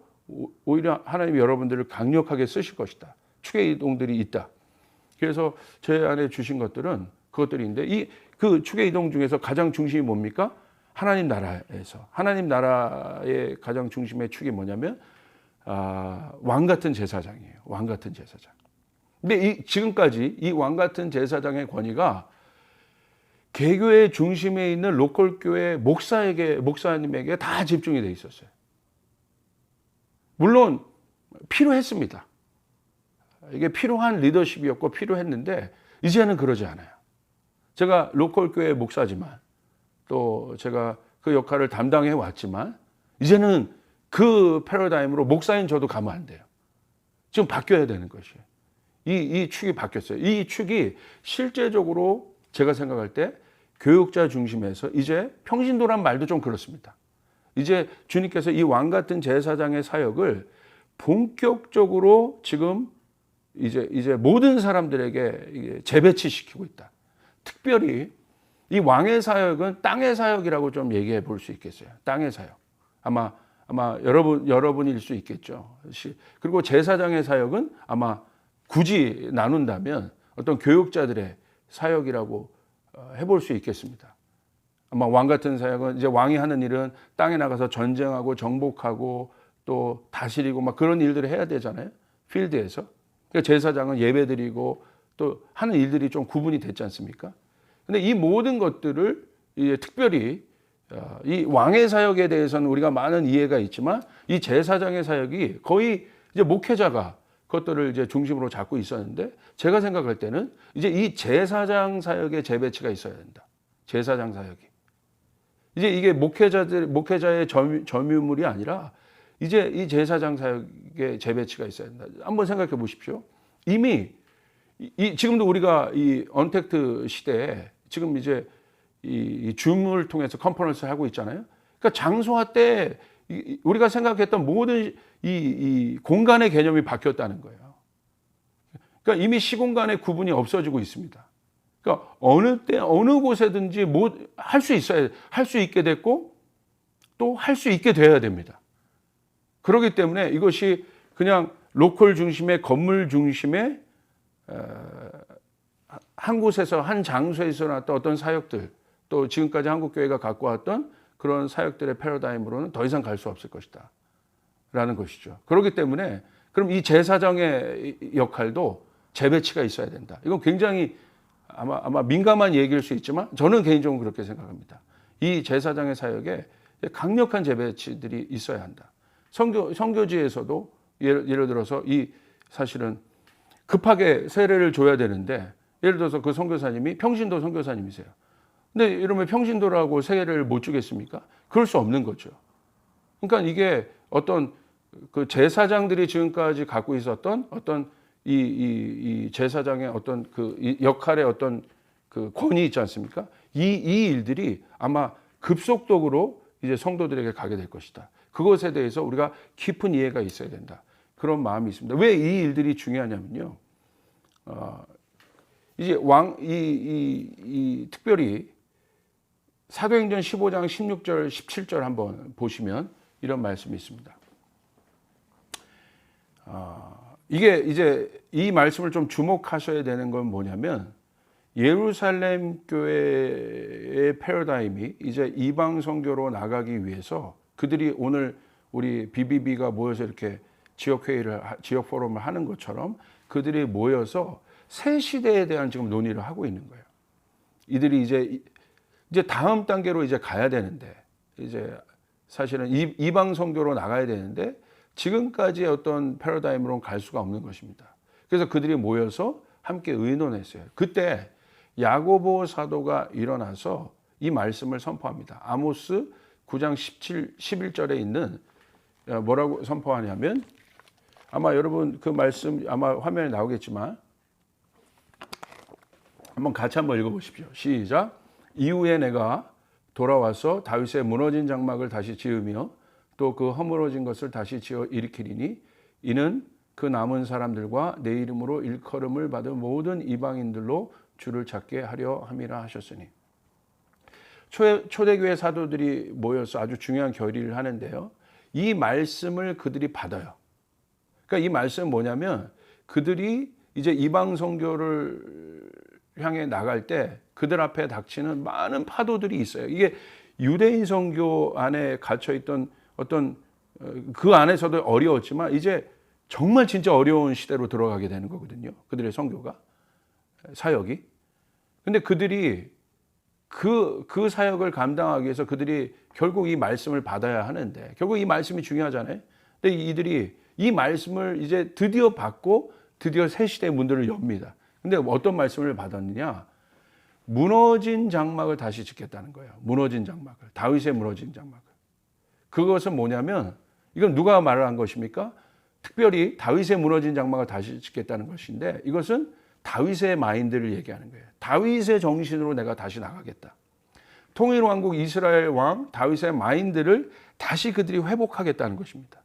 Speaker 1: 하나님이 여러분들을 강력하게 쓰실 것이다. 축의 이동들이 있다. 그래서 제 안에 주신 것들은 그것들인데 그 축의 이동 중에서 가장 중심이 뭡니까? 하나님 나라에서. 하나님 나라의 가장 중심의 축이 뭐냐면 왕 같은 제사장이에요. 왕 같은 제사장. 근데 지금까지 이 왕 같은 제사장의 권위가 개교회 중심에 있는 로컬 교회 목사님에게 다 집중이 돼 있었어요. 물론 필요했습니다. 이게 필요한 리더십이었고 필요했는데 이제는 그러지 않아요. 제가 로컬 교회 목사지만 또 제가 그 역할을 담당해 왔지만 이제는 그 패러다임으로 목사인 저도 가면 안 돼요. 지금 바뀌어야 되는 것이에요. 이 축이 바뀌었어요. 이 축이 실제적으로 제가 생각할 때 교육자 중심에서 이제 평신도란 말도 좀 그렇습니다. 이제 주님께서 이 왕 같은 제사장의 사역을 본격적으로 지금 이제 모든 사람들에게 재배치시키고 있다. 특별히 이 왕의 사역은 땅의 사역이라고 좀 얘기해 볼 수 있겠어요. 땅의 사역. 아마 여러분일 수 있겠죠. 그리고 제사장의 사역은 아마 굳이 나눈다면 어떤 교육자들의 사역이라고 해볼 수 있겠습니다. 아마 왕 같은 사역은 이제 왕이 하는 일은 땅에 나가서 전쟁하고 정복하고 또 다스리고 막 그런 일들을 해야 되잖아요. 필드에서. 그러니까 제사장은 예배드리고 또 하는 일들이 좀 구분이 됐지 않습니까? 근데 이 모든 것들을 이제 특별히 이 왕의 사역에 대해서는 우리가 많은 이해가 있지만 이 제사장의 사역이 거의 이제 목회자가 그것들을 이제 중심으로 잡고 있었는데 제가 생각할 때는 이제 이 제사장 사역의 재배치가 있어야 된다. 제사장 사역이. 이제 이게 목회자의 점유물이 아니라 이제 이 제사장 사역의 재배치가 있어야 된다. 한번 생각해 보십시오. 이미 지금도 우리가 이 언택트 시대에 지금 이제 이 줌을 통해서 컨퍼런스를 하고 있잖아요. 그러니까 장소화 때 우리가 생각했던 모든 이 공간의 개념이 바뀌었다는 거예요. 그러니까 이미 시공간의 구분이 없어지고 있습니다. 그러니까 어느 때 어느 곳에든지 뭐 할 수 있어야 할 수 있게 됐고 또 할 수 있게 되어야 됩니다. 그렇기 때문에 이것이 그냥 로컬 중심의 건물 중심의 한 곳에서 한 장소에서 나왔던 어떤 사역들 또 지금까지 한국교회가 갖고 왔던 그런 사역들의 패러다임으로는 더 이상 갈 수 없을 것이다 라는 것이죠. 그렇기 때문에 그럼 이 제사장의 역할도 재배치가 있어야 된다. 이건 굉장히 아마 민감한 얘기일 수 있지만 저는 개인적으로 그렇게 생각합니다. 이 제사장의 사역에 강력한 재배치들이 있어야 한다. 선교지에서도 예를 들어서 이 사실은 급하게 세례를 줘야 되는데 예를 들어서 그 선교사님이 평신도 선교사님이세요. 근데 이러면 평신도라고 세례를 못 주겠습니까? 그럴 수 없는 거죠. 그러니까 이게 어떤 그 제사장들이 지금까지 갖고 있었던 어떤 이 제사장의 어떤 그 역할의 어떤 그 권위 있지 않습니까? 이 일들이 아마 급속도로 이제 성도들에게 가게 될 것이다. 그것에 대해서 우리가 깊은 이해가 있어야 된다. 그런 마음이 있습니다. 왜 이 일들이 중요하냐면요. 이제 특별히 사도행전 15장 16절 17절 한번 보시면 이런 말씀이 있습니다. 이게 이제 이 말씀을 좀 주목하셔야 되는 건 뭐냐면 예루살렘 교회의 패러다임이 이제 이방 선교로 나가기 위해서 그들이 오늘 우리 BBB가 모여서 이렇게 지역 포럼을 하는 것처럼 그들이 모여서 새 시대에 대한 지금 논의를 하고 있는 거예요. 이들이 이제 다음 단계로 이제 가야 되는데 이제 사실은 이방 선교로 나가야 되는데 지금까지의 어떤 패러다임으로는 갈 수가 없는 것입니다. 그래서 그들이 모여서 함께 의논했어요. 그때 야고보 사도가 일어나서 이 말씀을 선포합니다. 아모스 9장 11절에 있는 뭐라고 선포하냐면 아마 여러분 그 말씀 아마 화면에 나오겠지만 한번 같이 한번 읽어보십시오. 시작. 이후에 내가 돌아와서 다윗의 무너진 장막을 다시 지으며 또 그 허물어진 것을 다시 지어 일으키리니 이는 그 남은 사람들과 내 이름으로 일컬음을 받은 모든 이방인들로 주를 찾게 하려 함이라 하셨으니. 초대교회 사도들이 모여서 아주 중요한 결의를 하는데요. 이 말씀을 그들이 받아요. 그러니까 이 말씀은 뭐냐면 그들이 이제 이방 선교를 향해 나갈 때 그들 앞에 닥치는 많은 파도들이 있어요. 이게 유대인 선교 안에 갇혀 있던 어떤 그 안에서도 어려웠지만 이제 정말 진짜 어려운 시대로 들어가게 되는 거거든요. 그들의 선교가 사역이. 근데 그들이 그 사역을 감당하기 위해서 그들이 결국 이 말씀을 받아야 하는데 결국 이 말씀이 중요하잖아요. 근데 이들이 이 말씀을 이제 드디어 받고 드디어 새 시대의 문들을 엽니다. 근데 어떤 말씀을 받았느냐? 무너진 장막을 다시 짓겠다는 거예요. 무너진 장막을. 다윗의 무너진 장막을. 그것은 뭐냐면 이건 누가 말을 한 것입니까? 특별히 다윗의 무너진 장막을 다시 짓겠다는 것인데 이것은 다윗의 마인드를 얘기하는 거예요. 다윗의 정신으로 내가 다시 나가겠다. 통일왕국 이스라엘 왕 다윗의 마인드를 다시 그들이 회복하겠다는 것입니다.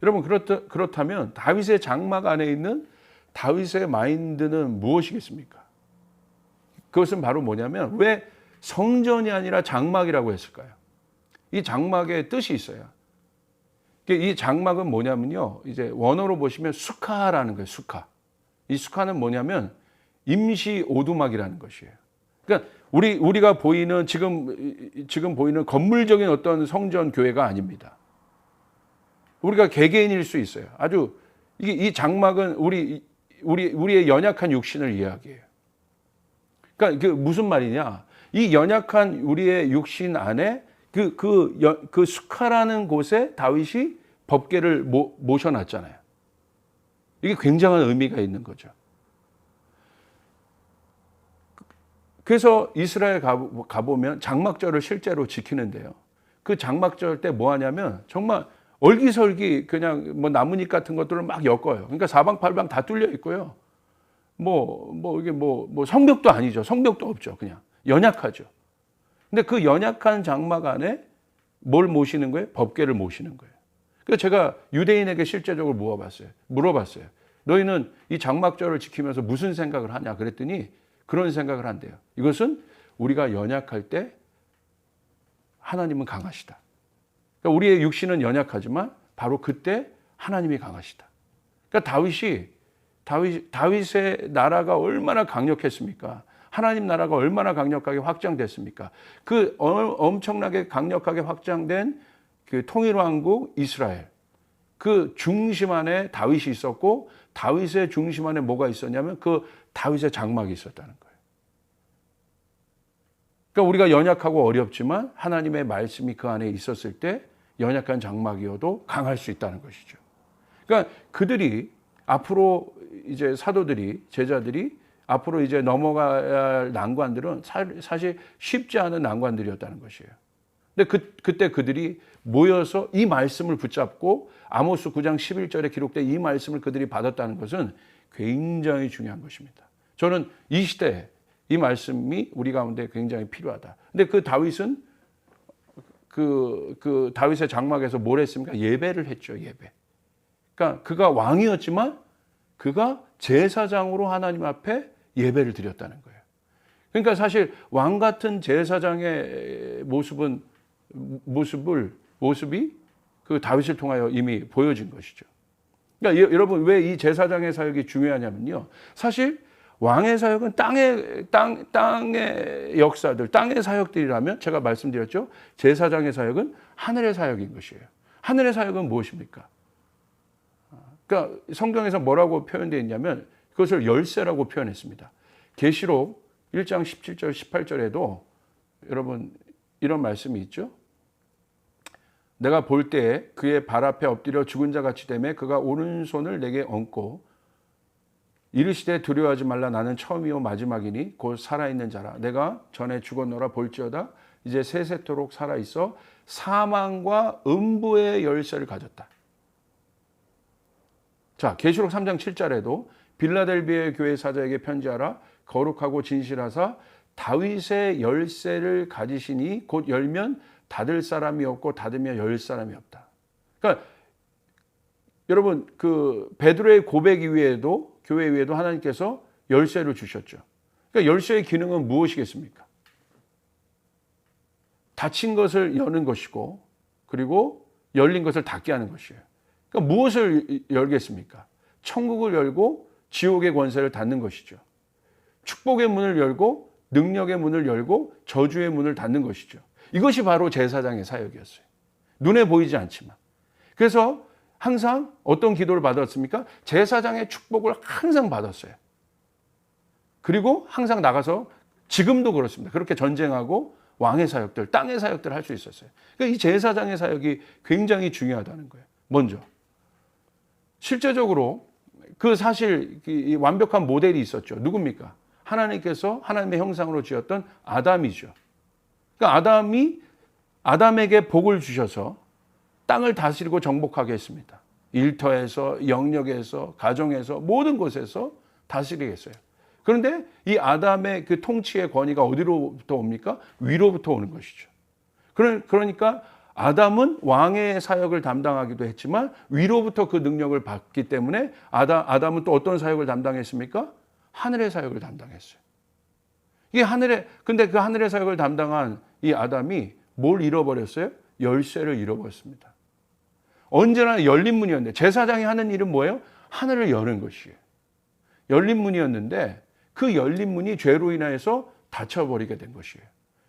Speaker 1: 여러분 그렇다면 다윗의 장막 안에 있는 다윗의 마인드는 무엇이겠습니까? 그것은 바로 뭐냐면 왜 성전이 아니라 장막이라고 했을까요? 이 장막에 뜻이 있어요. 이 장막은 뭐냐면요. 이제 원어로 보시면 수카라는 거예요. 수카. 이 수카는 뭐냐면 임시 오두막이라는 것이에요. 그러니까 우리가 보이는 지금 보이는 건물적인 어떤 성전 교회가 아닙니다. 우리가 개개인일 수 있어요. 아주 이 장막은 우리의 연약한 육신을 이야기해요. 그러니까 그 무슨 말이냐? 이 연약한 우리의 육신 안에 그 수카라는 곳에 다윗이 법궤를 모셔놨잖아요. 이게 굉장한 의미가 있는 거죠. 그래서 이스라엘 가보면 장막절을 실제로 지키는데요. 그 장막절 때 뭐 하냐면 정말 얼기설기 그냥 뭐 나뭇잎 같은 것들을 막 엮어요. 그러니까 사방팔방 다 뚫려 있고요. 이게 성벽도 아니죠. 성벽도 없죠. 그냥 연약하죠. 근데 그 연약한 장막 안에 뭘 모시는 거예요? 법궤를 모시는 거예요. 그래서 제가 유대인에게 실제적으로 물어봤어요. 너희는 이 장막절을 지키면서 무슨 생각을 하냐? 그랬더니 그런 생각을 한대요. 이것은 우리가 연약할 때 하나님은 강하시다. 그러니까 우리의 육신은 연약하지만 바로 그때 하나님이 강하시다. 그러니까 다윗의 나라가 얼마나 강력했습니까? 하나님 나라가 얼마나 강력하게 확장됐습니까? 그 엄청나게 강력하게 확장된 그 통일왕국 이스라엘, 그 중심 안에 다윗이 있었고 다윗의 중심 안에 뭐가 있었냐면 그 다윗의 장막이 있었다는 거예요. 그러니까 우리가 연약하고 어렵지만 하나님의 말씀이 그 안에 있었을 때 연약한 장막이어도 강할 수 있다는 것이죠. 그러니까 그들이 앞으로 이제 사도들이 제자들이 앞으로 이제 넘어가야 할 난관들은 사실 쉽지 않은 난관들이었다는 것이에요. 근데 그때 그들이 모여서 이 말씀을 붙잡고 아모스 9장 11절에 기록된 이 말씀을 그들이 받았다는 것은 굉장히 중요한 것입니다. 저는 이 시대에 이 말씀이 우리 가운데 굉장히 필요하다. 근데 그 다윗은 그 다윗의 장막에서 뭘 했습니까? 예배를 했죠. 예배. 그러니까 그가 왕이었지만 그가 제사장으로 하나님 앞에 예배를 드렸다는 거예요. 그러니까 사실 왕 같은 제사장의 모습이 그 다윗을 통하여 이미 보여진 것이죠. 그러니까 여러분 왜 이 제사장의 사역이 중요하냐면요. 사실 왕의 사역은 땅의 역사들, 땅의 사역들이라면 제가 말씀드렸죠. 제사장의 사역은 하늘의 사역인 것이에요. 하늘의 사역은 무엇입니까? 그러니까 성경에서 뭐라고 표현되어 있냐면 그것을 열쇠라고 표현했습니다. 계시록 1장 17절 18절에도 여러분 이런 말씀이 있죠. 내가 볼 때에 그의 발 앞에 엎드려 죽은 자 같이 되매 그가 오른손을 내게 얹고 이르시되 두려워하지 말라 나는 처음이요 마지막이니 곧 살아있는 자라. 내가 전에 죽었노라 볼지어다 이제 세세토록 살아있어 사망과 음부의 열쇠를 가졌다. 자, 계시록 3장 7절에도 빌라델비아 교회 사자에게 편지하라. 거룩하고 진실하사 다윗의 열쇠를 가지시니 곧 열면 닫을 사람이 없고 닫으면 열 사람이 없다. 그러니까 여러분 그 베드로의 고백 이후에도 교회 위에도 하나님께서 열쇠를 주셨죠. 그러니까 열쇠의 기능은 무엇이겠습니까? 닫힌 것을 여는 것이고 그리고 열린 것을 닫게 하는 것이에요. 그러니까 무엇을 열겠습니까? 천국을 열고 지옥의 권세를 닫는 것이죠. 축복의 문을 열고 능력의 문을 열고 저주의 문을 닫는 것이죠. 이것이 바로 제사장의 사역이었어요. 눈에 보이지 않지만. 그래서 항상 어떤 기도를 받았습니까? 제사장의 축복을 항상 받았어요. 그리고 항상 나가서 지금도 그렇습니다. 그렇게 전쟁하고 왕의 사역들, 땅의 사역들을 할 수 있었어요. 그러니까 이 제사장의 사역이 굉장히 중요하다는 거예요. 먼저. 실제적으로 그 사실 이 완벽한 모델이 있었죠. 누굽니까? 하나님께서 하나님의 형상으로 지었던 아담이죠. 그러니까 아담에게 복을 주셔서 땅을 다스리고 정복하게 했습니다. 일터에서, 영역에서, 가정에서, 모든 곳에서 다스리겠어요. 그런데 이 아담의 그 통치의 권위가 어디로부터 옵니까? 위로부터 오는 것이죠. 그러니까 아담은 왕의 사역을 담당하기도 했지만 위로부터 그 능력을 받기 때문에 아담은 또 어떤 사역을 담당했습니까? 하늘의 사역을 담당했어요. 근데 그 하늘의 사역을 담당한 이 아담이 뭘 잃어버렸어요? 열쇠를 잃어버렸습니다. 언제나 열린 문이었는데, 제사장이 하는 일은 뭐예요? 하늘을 여는 것이에요. 열린 문이었는데 그 열린 문이 죄로 인해서 닫혀버리게 된 것이에요.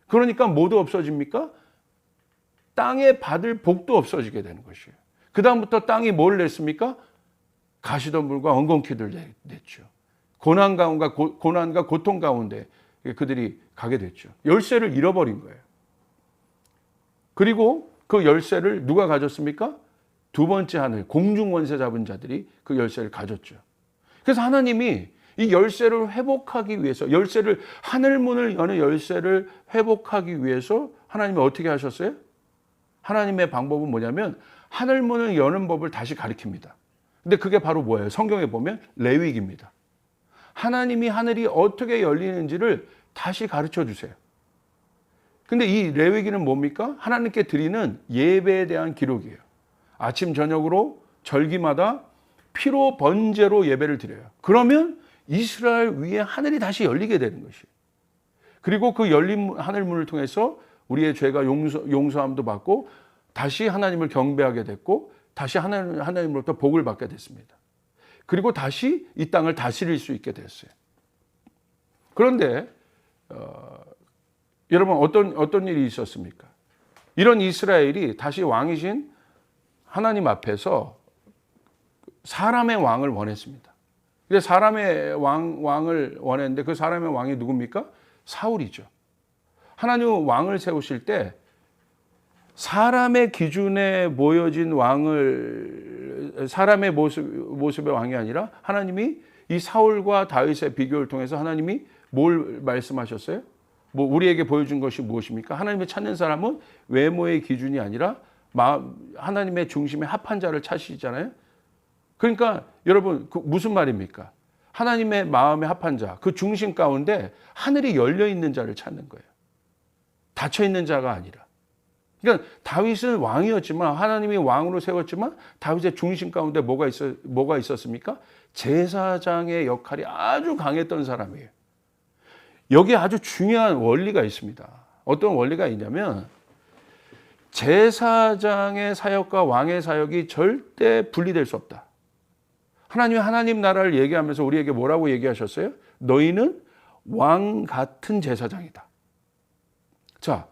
Speaker 1: 그러니까 뭐도 없어집니까? 땅에 받을 복도 없어지게 되는 것이에요. 그 다음부터 땅이 뭘 냈습니까? 가시덤불과 엉겅퀴를 냈죠. 고난과 고통 가운데 그들이 가게 됐죠. 열쇠를 잃어버린 거예요. 그리고 그 열쇠를 누가 가졌습니까? 두 번째 하늘, 공중원세 잡은 자들이 그 열쇠를 가졌죠. 그래서 하나님이 이 열쇠를 회복하기 위해서, 하늘문을 여는 열쇠를 회복하기 위해서 하나님이 어떻게 하셨어요? 하나님의 방법은 뭐냐면 하늘문을 여는 법을 다시 가르칩니다. 근데 그게 바로 뭐예요? 성경에 보면 레위기입니다. 하나님이 하늘이 어떻게 열리는지를 다시 가르쳐 주세요. 근데 이 레위기는 뭡니까? 하나님께 드리는 예배에 대한 기록이에요. 아침 저녁으로 절기마다 피로 번제로 예배를 드려요. 그러면 이스라엘 위에 하늘이 다시 열리게 되는 것이에요. 그리고 그 열린 하늘문을 통해서 우리의 죄가 용서함도 받고 다시 하나님을 경배하게 됐고 다시 하나님으로부터 복을 받게 됐습니다. 그리고 다시 이 땅을 다스릴 수 있게 됐어요. 그런데 여러분 어떤 일이 있었습니까? 이런 이스라엘이 다시 왕이신 하나님 앞에서 사람의 왕을 원했습니다. 근데 사람의 왕을 원했는데 그 사람의 왕이 누굽니까? 사울이죠. 하나님은 왕을 세우실 때 사람의 기준에 모여진 왕을, 사람의 모습의 왕이 아니라 하나님이 이 사울과 다윗의 비교를 통해서 하나님이 뭘 말씀하셨어요? 우리에게 보여준 것이 무엇입니까? 하나님을 찾는 사람은 외모의 기준이 아니라 하나님의 중심에 합한 자를 찾으시잖아요. 그러니까 여러분 무슨 말입니까? 하나님의 마음에 합한 자, 그 중심 가운데 하늘이 열려 있는 자를 찾는 거예요. 닫혀 있는 자가 아니라. 그러니까 다윗은 왕이었지만, 하나님이 왕으로 세웠지만 다윗의 중심 가운데 뭐가 있었습니까? 제사장의 역할이 아주 강했던 사람이에요. 여기에 아주 중요한 원리가 있습니다. 어떤 원리가 있냐면 제사장의 사역과 왕의 사역이 절대 분리될 수 없다. 하나님이 하나님 나라를 얘기하면서 우리에게 뭐라고 얘기하셨어요? 너희는 왕 같은 제사장이다. 자,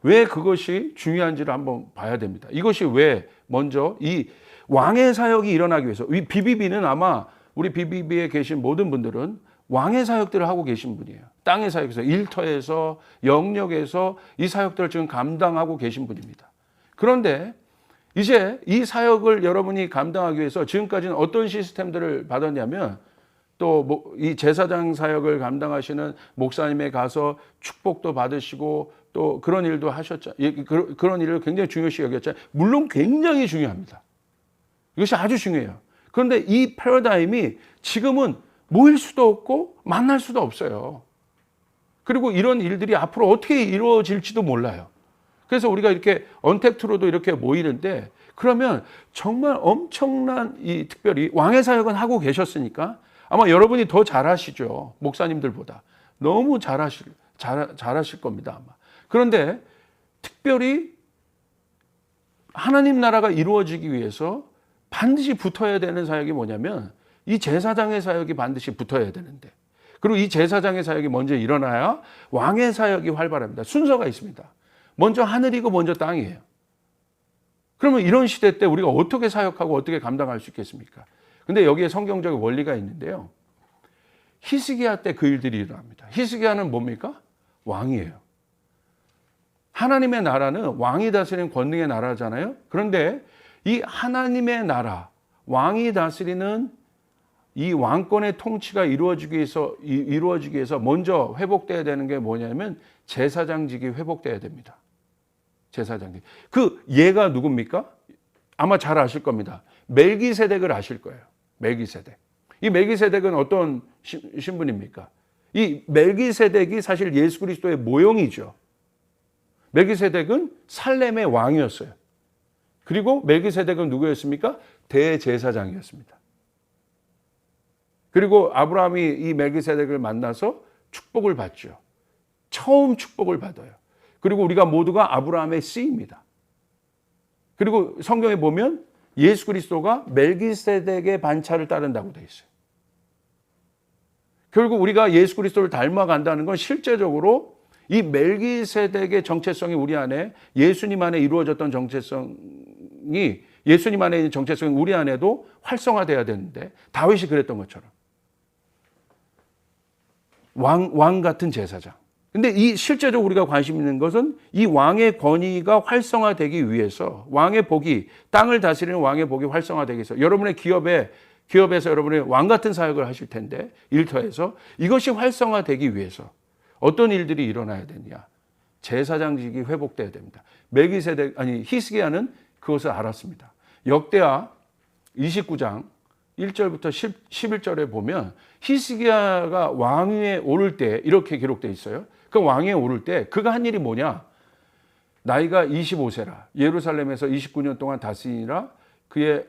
Speaker 1: 왜 그것이 중요한지를 한번 봐야 됩니다. 이것이 왜 먼저 이 왕의 사역이 일어나기 위해서, 이 BBB는 아마 우리 BBB에 계신 모든 분들은 왕의 사역들을 하고 계신 분이에요. 땅의 사역에서, 일터에서, 영역에서 이 사역들을 지금 감당하고 계신 분입니다. 그런데 이제 이 사역을 여러분이 감당하기 위해서 지금까지는 어떤 시스템들을 받았냐면, 또 이 제사장 사역을 감당하시는 목사님에 가서 축복도 받으시고 또 그런 일도 하셨죠. 그런 일을 굉장히 중요시 여겼잖아요. 물론 굉장히 중요합니다. 이것이 아주 중요해요. 그런데 이 패러다임이 지금은 모일 수도 없고 만날 수도 없어요. 그리고 이런 일들이 앞으로 어떻게 이루어질지도 몰라요. 그래서 우리가 이렇게 언택트로도 이렇게 모이는데, 그러면 정말 엄청난 이 특별히 왕의 사역은 하고 계셨으니까 아마 여러분이 더 잘하시죠. 목사님들보다. 너무 잘하실 겁니다, 아마. 그런데 특별히 하나님 나라가 이루어지기 위해서 반드시 붙어야 되는 사역이 뭐냐면 이 제사장의 사역이 반드시 붙어야 되는데, 그리고 이 제사장의 사역이 먼저 일어나야 왕의 사역이 활발합니다. 순서가 있습니다. 먼저 하늘이고 먼저 땅이에요. 그러면 이런 시대 때 우리가 어떻게 사역하고 어떻게 감당할 수 있겠습니까? 근데 여기에 성경적인 원리가 있는데요. 히스기야 때 그 일들이 일어납니다. 히스기야는 뭡니까? 왕이에요. 하나님의 나라는 왕이 다스리는 권능의 나라잖아요. 그런데 이 하나님의 나라, 왕이 다스리는 이 왕권의 통치가 이루어지기 위해서 먼저 회복돼야 되는 게 뭐냐면 제사장직이 회복돼야 됩니다. 제사장직. 그 얘가 누굽니까? 아마 잘 아실 겁니다. 멜기세덱을 아실 거예요. 멜기세덱. 이 멜기세덱은 어떤 신분입니까? 이 멜기세덱이 사실 예수 그리스도의 모형이죠. 멜기세덱은 살렘의 왕이었어요. 그리고 멜기세덱은 누구였습니까? 대제사장이었습니다. 그리고 아브라함이 이 멜기세덱을 만나서 축복을 받죠. 처음 축복을 받아요. 그리고 우리가 모두가 아브라함의 씨입니다. 그리고 성경에 보면 예수 그리스도가 멜기세덱의 반차를 따른다고 되어 있어요. 결국 우리가 예수 그리스도를 닮아간다는 건 실제적으로 이 멜기세덱의 정체성이 우리 안에, 예수님 안에 이루어졌던 정체성이, 예수님 안에 있는 정체성이 우리 안에도 활성화돼야 되는데, 다윗이 그랬던 것처럼 왕 같은 제사장. 근데 이 실제적으로 우리가 관심 있는 것은 이 왕의 권위가 활성화되기 위해서, 왕의 복이, 땅을 다스리는 왕의 복이 활성화되기 위해서, 여러분의 기업에서 여러분이 왕 같은 사역을 하실 텐데, 일터에서 이것이 활성화되기 위해서 어떤 일들이 일어나야 되느냐? 제사장직이 회복돼야 됩니다. 히스기야는 그것을 알았습니다. 역대하 29장 1절부터 11절에 보면 히스기야가 왕위에 오를 때 이렇게 기록되어 있어요. 그 왕위에 오를 때 그가 한 일이 뭐냐? 나이가 25세라. 예루살렘에서 29년 동안 다스리니라. 그의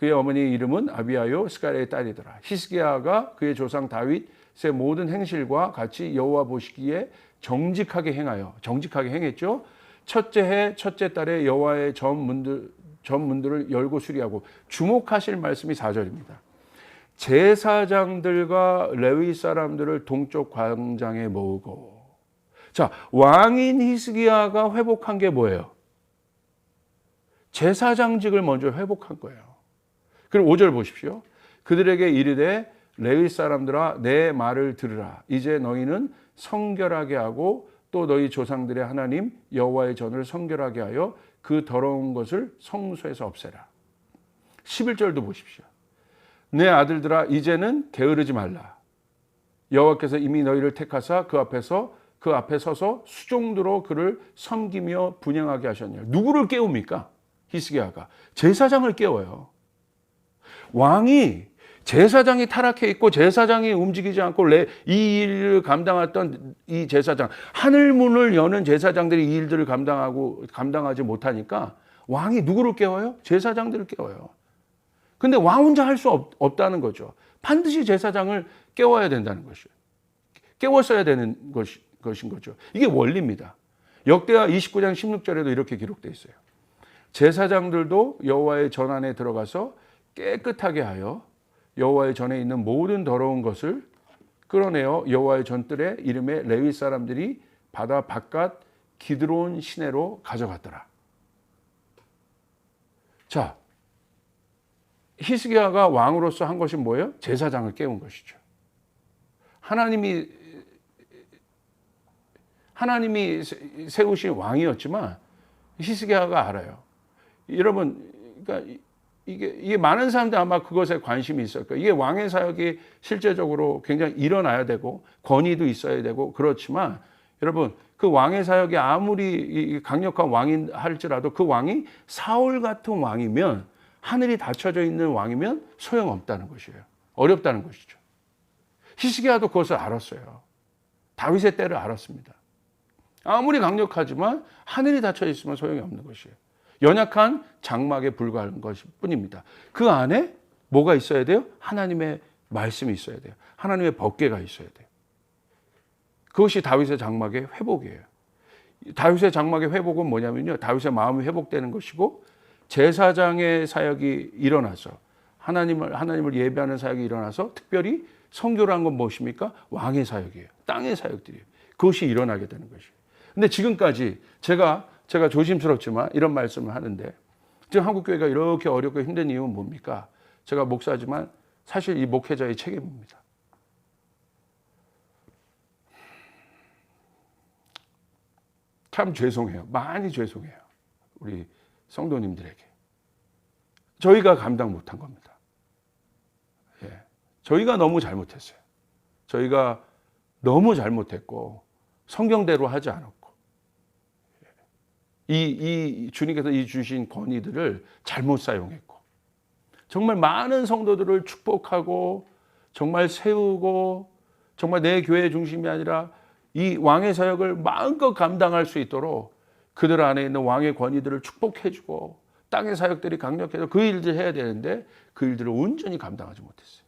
Speaker 1: 어머니의 이름은 아비아요 스가랴의 딸이더라. 히스기야가 그의 조상 다윗의 모든 행실과 같이 여호와 보시기에 정직하게 행했죠. 첫째 해 첫째 달에 여호와의 전문들을 열고 수리하고. 주목하실 말씀이 4절입니다. 제사장들과 레위 사람들을 동쪽 광장에 모으고. 자, 왕인 히스기야가 회복한 게 뭐예요? 제사장직을 먼저 회복한 거예요. 그리고 5절 보십시오. 그들에게 이르되 레위 사람들아 내 말을 들으라. 이제 너희는 성결하게 하고 또 너희 조상들의 하나님 여호와의 전을 성결하게 하여 그 더러운 것을 성소에서 없애라. 11절도 보십시오. 내 아들들아 이제는 게으르지 말라. 여호와께서 이미 너희를 택하사 그 앞에 서서 수종드로 그를 섬기며 분향하게 하셨느니라. 누구를 깨웁니까? 히스기야가 제사장을 깨워요. 왕이, 제사장이 타락해 있고 제사장이 움직이지 않고 이 일을 감당했던 이 제사장, 하늘 문을 여는 제사장들이 이 일들을 감당하지 못하니까 왕이 누구를 깨워요? 제사장들을 깨워요. 근데 왕 혼자 할 수 없다는 거죠. 반드시 제사장을 깨워야 된다는 것이에요. 깨웠어야 되는 것인 거죠. 이게 원리입니다. 역대하 29장 16절에도 이렇게 기록되어 있어요. 제사장들도 여호와의 전 안에 들어가서 깨끗하게 하여 여호와의 전에 있는 모든 더러운 것을 끌어내어 여호와의 전뜰에 이름에 레위 사람들이 바다 바깥 기드론 시내로 가져갔더라. 자, 히스기야가 왕으로서 한 것이 뭐예요? 제사장을 깨운 것이죠. 하나님이 세우신 왕이었지만 히스기야가 알아요. 여러분, 그러니까 이게 많은 사람들이 아마 그것에 관심이 있을 거예요. 이게 왕의 사역이 실제적으로 굉장히 일어나야 되고 권위도 있어야 되고 그렇지만 여러분, 그 왕의 사역이 아무리 강력한 왕이 할지라도 그 왕이 사울 같은 왕이면, 하늘이 닫혀져 있는 왕이면 소용없다는 것이에요. 어렵다는 것이죠. 히스기야도 그것을 알았어요. 다윗의 때를 알았습니다. 아무리 강력하지만 하늘이 닫혀 있으면 소용이 없는 것이에요. 연약한 장막에 불과한 것일 뿐입니다. 그 안에 뭐가 있어야 돼요? 하나님의 말씀이 있어야 돼요. 하나님의 법궤가 있어야 돼요. 그것이 다윗의 장막의 회복이에요. 다윗의 장막의 회복은 뭐냐면요, 다윗의 마음이 회복되는 것이고 제사장의 사역이 일어나서 하나님을 예배하는 사역이 일어나서 특별히 성교라는 건 무엇입니까? 왕의 사역이에요. 땅의 사역들이에요. 그것이 일어나게 되는 것이에요. 근데 지금까지 제가 조심스럽지만 이런 말씀을 하는데, 지금 한국교회가 이렇게 어렵고 힘든 이유는 뭡니까? 제가 목사지만 사실 이 목회자의 책임입니다. 참 죄송해요. 많이 죄송해요. 우리 성도님들에게. 저희가 감당 못한 겁니다. 예. 저희가 너무 잘못했어요. 저희가 너무 잘못했고 성경대로 하지 않았고. 이 주님께서 이 주신 권위들을 잘못 사용했고, 정말 많은 성도들을 축복하고 정말 세우고, 정말 내 교회 중심이 아니라 이 왕의 사역을 마음껏 감당할 수 있도록 그들 안에 있는 왕의 권위들을 축복해주고 땅의 사역들이 강력해서 그 일들을 해야 되는데 그 일들을 온전히 감당하지 못했어요.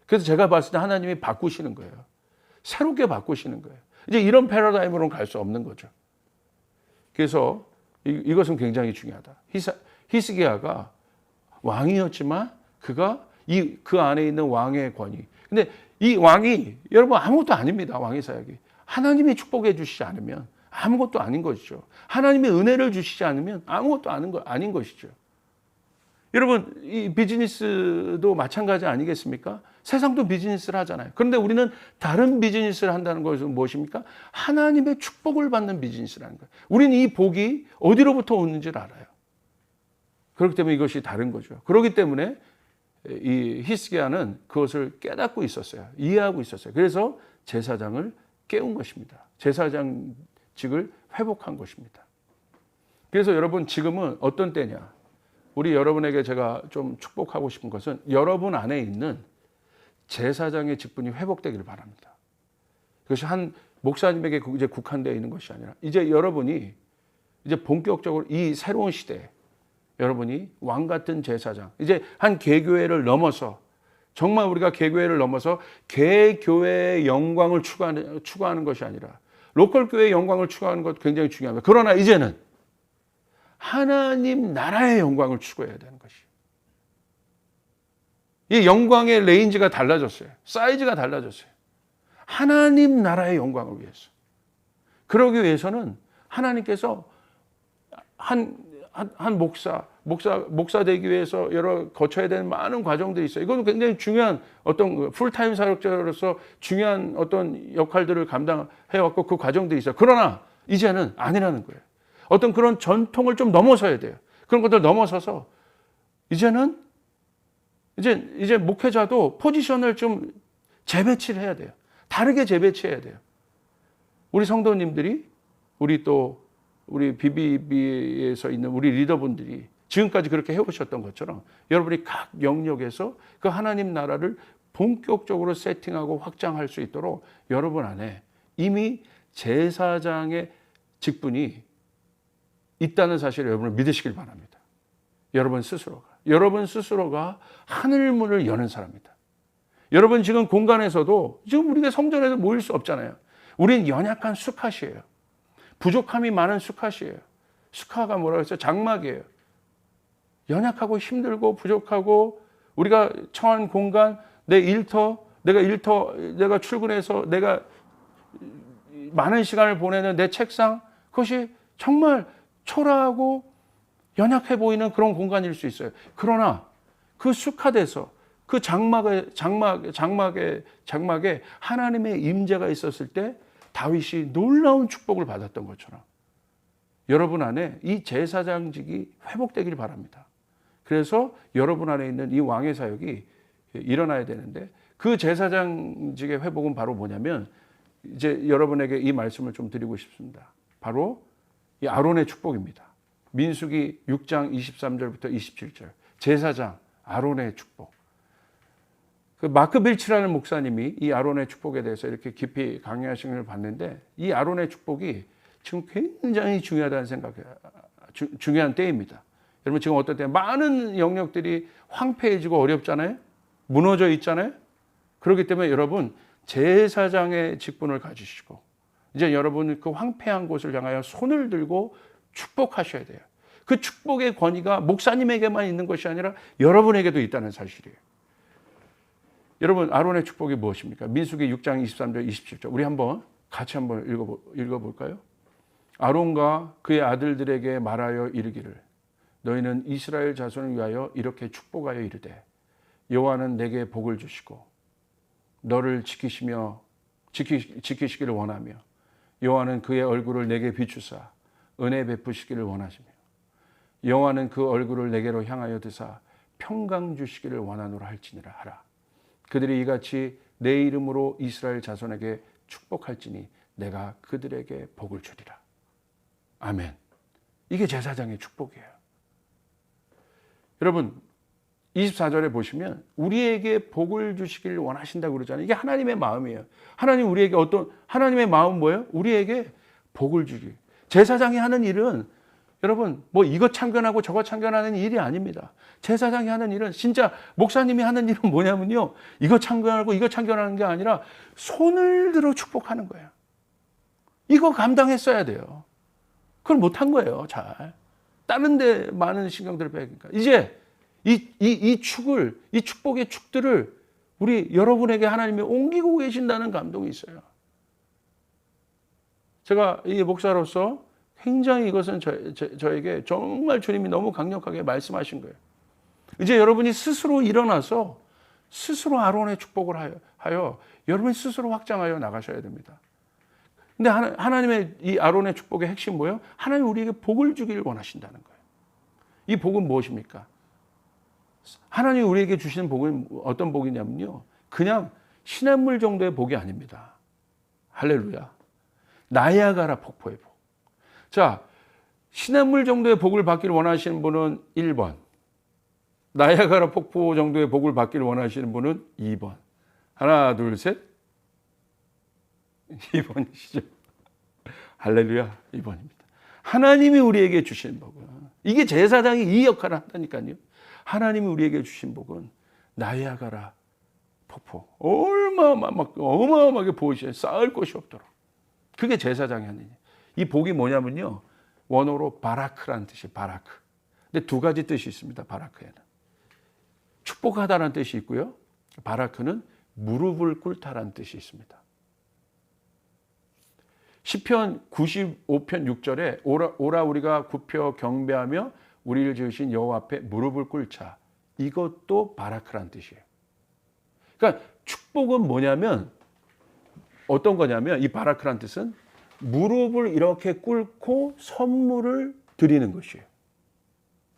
Speaker 1: 그래서 제가 봤을 때 하나님이 바꾸시는 거예요. 새롭게 바꾸시는 거예요. 이제 이런 패러다임으로는 갈 수 없는 거죠. 그래서 이것은 굉장히 중요하다. 히스기야가 왕이었지만 그가 그 안에 있는 왕의 권위. 근데 이 왕이 여러분 아무것도 아닙니다. 왕의 사역이. 하나님이 축복해 주시지 않으면 아무것도 아닌 것이죠. 하나님의 은혜를 주시지 않으면 아무것도 아닌 것이죠. 여러분, 이 비즈니스도 마찬가지 아니겠습니까? 세상도 비즈니스를 하잖아요. 그런데 우리는 다른 비즈니스를 한다는 것은 무엇입니까? 하나님의 축복을 받는 비즈니스라는 거예요. 우리는 이 복이 어디로부터 오는지를 알아요. 그렇기 때문에 이것이 다른 거죠. 그렇기 때문에 이 히스기야는 그것을 깨닫고 있었어요. 이해하고 있었어요. 그래서 제사장을 깨운 것입니다. 제사장직을 회복한 것입니다. 그래서 여러분 지금은 어떤 때냐? 우리 여러분에게 제가 좀 축복하고 싶은 것은 여러분 안에 있는 제사장의 직분이 회복되기를 바랍니다. 그것이 한 목사님에게 이제 국한되어 있는 것이 아니라 이제 여러분이 이제 본격적으로 이 새로운 시대에 여러분이 왕 같은 제사장, 이제 한 개교회를 넘어서 정말 우리가 개교회를 넘어서 개교회의 영광을 추구하는 것이 아니라 로컬 교회의 영광을 추구하는 것 굉장히 중요합니다. 그러나 이제는 하나님 나라의 영광을 추구해야 되는 것이. 이 영광의 레인지가 달라졌어요. 사이즈가 달라졌어요. 하나님 나라의 영광을 위해서. 그러기 위해서는 하나님께서 한 목사 되기 위해서 여러 거쳐야 되는 많은 과정들이 있어요. 이건 굉장히 중요한 어떤 풀타임 사역자로서 중요한 어떤 역할들을 감당해왔고 그 과정들이 있어요. 그러나 이제는 아니라는 거예요. 어떤 그런 전통을 좀 넘어서야 돼요. 그런 것들 넘어서서 이제는 이제 목회자도 포지션을 좀 재배치를 해야 돼요. 다르게 재배치해야 돼요. 우리 성도님들이 우리 BBB에서 있는 우리 리더분들이 지금까지 그렇게 해오셨던 것처럼 여러분이 각 영역에서 그 하나님 나라를 본격적으로 세팅하고 확장할 수 있도록 여러분 안에 이미 제사장의 직분이 있다는 사실을 여러분을 믿으시길 바랍니다. 여러분 스스로가 하늘 문을 여는 사람입니다. 여러분 지금 공간에서도 지금 우리가 성전에서 모일 수 없잖아요. 우린 연약한 수컷이에요. 부족함이 많은 수컷이에요. 수컷가 뭐라고 했어요? 장막이에요. 연약하고 힘들고 부족하고 우리가 처한 공간, 내가 출근해서 내가 많은 시간을 보내는 내 책상, 그것이 정말 초라하고 연약해 보이는 그런 공간일 수 있어요. 그러나 그 수컷에서 그 장막에 하나님의 임재가 있었을 때 다윗이 놀라운 축복을 받았던 것처럼 여러분 안에 이 제사장직이 회복되길 바랍니다. 그래서 여러분 안에 있는 이 왕의 사역이 일어나야 되는데 그 제사장직의 회복은 바로 뭐냐면 이제 여러분에게 이 말씀을 좀 드리고 싶습니다. 바로 이 아론의 축복입니다. 민수기 6장 23절부터 27절. 제사장 아론의 축복. 그 마크 빌치라는 목사님이 이 아론의 축복에 대해서 이렇게 깊이 강의하신 걸 봤는데 이 아론의 축복이 지금 굉장히 중요하다는 중요한 때입니다. 여러분 지금 어떨 때 많은 영역들이 황폐해지고 어렵잖아요. 무너져 있잖아요. 그렇기 때문에 여러분 제사장의 직분을 가지시고 이제 여러분 그 황폐한 곳을 향하여 손을 들고 축복하셔야 돼요. 그 축복의 권위가 목사님에게만 있는 것이 아니라 여러분에게도 있다는 사실이에요. 여러분 아론의 축복이 무엇입니까? 민수기 6장 23절 27절 우리 같이 한번 읽어볼까요? 아론과 그의 아들들에게 말하여 이르기를 너희는 이스라엘 자손을 위하여 이렇게 축복하여 이르되 여호와는 내게 복을 주시고 너를 지키시기를 원하며 여호와는 그의 얼굴을 내게 비추사 은혜 베푸시기를 원하시며 여호와는 그 얼굴을 내게로 향하여 드사 평강 주시기를 원하노라 할지니라 하라. 그들이 이같이 내 이름으로 이스라엘 자손에게 축복할지니 내가 그들에게 복을 주리라. 아멘. 이게 제사장의 축복이에요. 여러분 24절에 보시면 우리에게 복을 주시길 원하신다고 그러잖아요. 이게 하나님의 마음이에요. 하나님 우리에게 하나님의 마음은 뭐예요? 우리에게 복을 주기. 제사장이 하는 일은 여러분 뭐 이것 참견하고 저것 참견하는 일이 아닙니다. 제사장이 하는 일은 진짜 목사님이 하는 일은 뭐냐면요. 이것 참견하고 이것 참견하는 게 아니라 손을 들어 축복하는 거예요. 이거 감당했어야 돼요. 그걸 못한 거예요. 잘. 다른 데 많은 신경들을 빼니까. 이제 이 축복의 축들을 우리 여러분에게 하나님이 옮기고 계신다는 감동이 있어요. 제가 이 목사로서 굉장히 이것은 저에게 정말 주님이 너무 강력하게 말씀하신 거예요. 이제 여러분이 스스로 일어나서 스스로 아론의 축복을 하여 여러분이 스스로 확장하여 나가셔야 됩니다. 근데 하나님의 이 아론의 축복의 핵심 뭐예요? 하나님 우리에게 복을 주기를 원하신다는 거예요. 이 복은 무엇입니까? 하나님이 우리에게 주시는 복은 어떤 복이냐면요. 그냥 시냇물 정도의 복이 아닙니다. 할렐루야. 나야가라 폭포의 복. 자, 시냇물 정도의 복을 받기를 원하시는 분은 1번. 나야가라 폭포 정도의 복을 받기를 원하시는 분은 2번. 하나, 둘, 셋. 2번이시죠. 할렐루야. 2번입니다. 하나님이 우리에게 주신 복은 이게 제사장이 이 역할을 한다니까요. 하나님이 우리에게 주신 복은 나야가라 폭포. 어마어마하게 보이시죠. 쌓을 곳이 없도록. 그게 제사장이 하는 일. 이 복이 뭐냐면요. 원어로 바라크라는 뜻이에요. 바라크. 근데 두 가지 뜻이 있습니다. 바라크에는. 축복하다라는 뜻이 있고요. 바라크는 무릎을 꿇다라는 뜻이 있습니다. 시편 95편 6절에 오라 우리가 굽혀 경배하며 우리를 지으신 여호와 앞에 무릎을 꿇자. 이것도 바라크라는 뜻이에요. 그러니까 축복은 뭐냐면 어떤 거냐면 이 바라크라는 뜻은 무릎을 이렇게 꿇고 선물을 드리는 것이에요.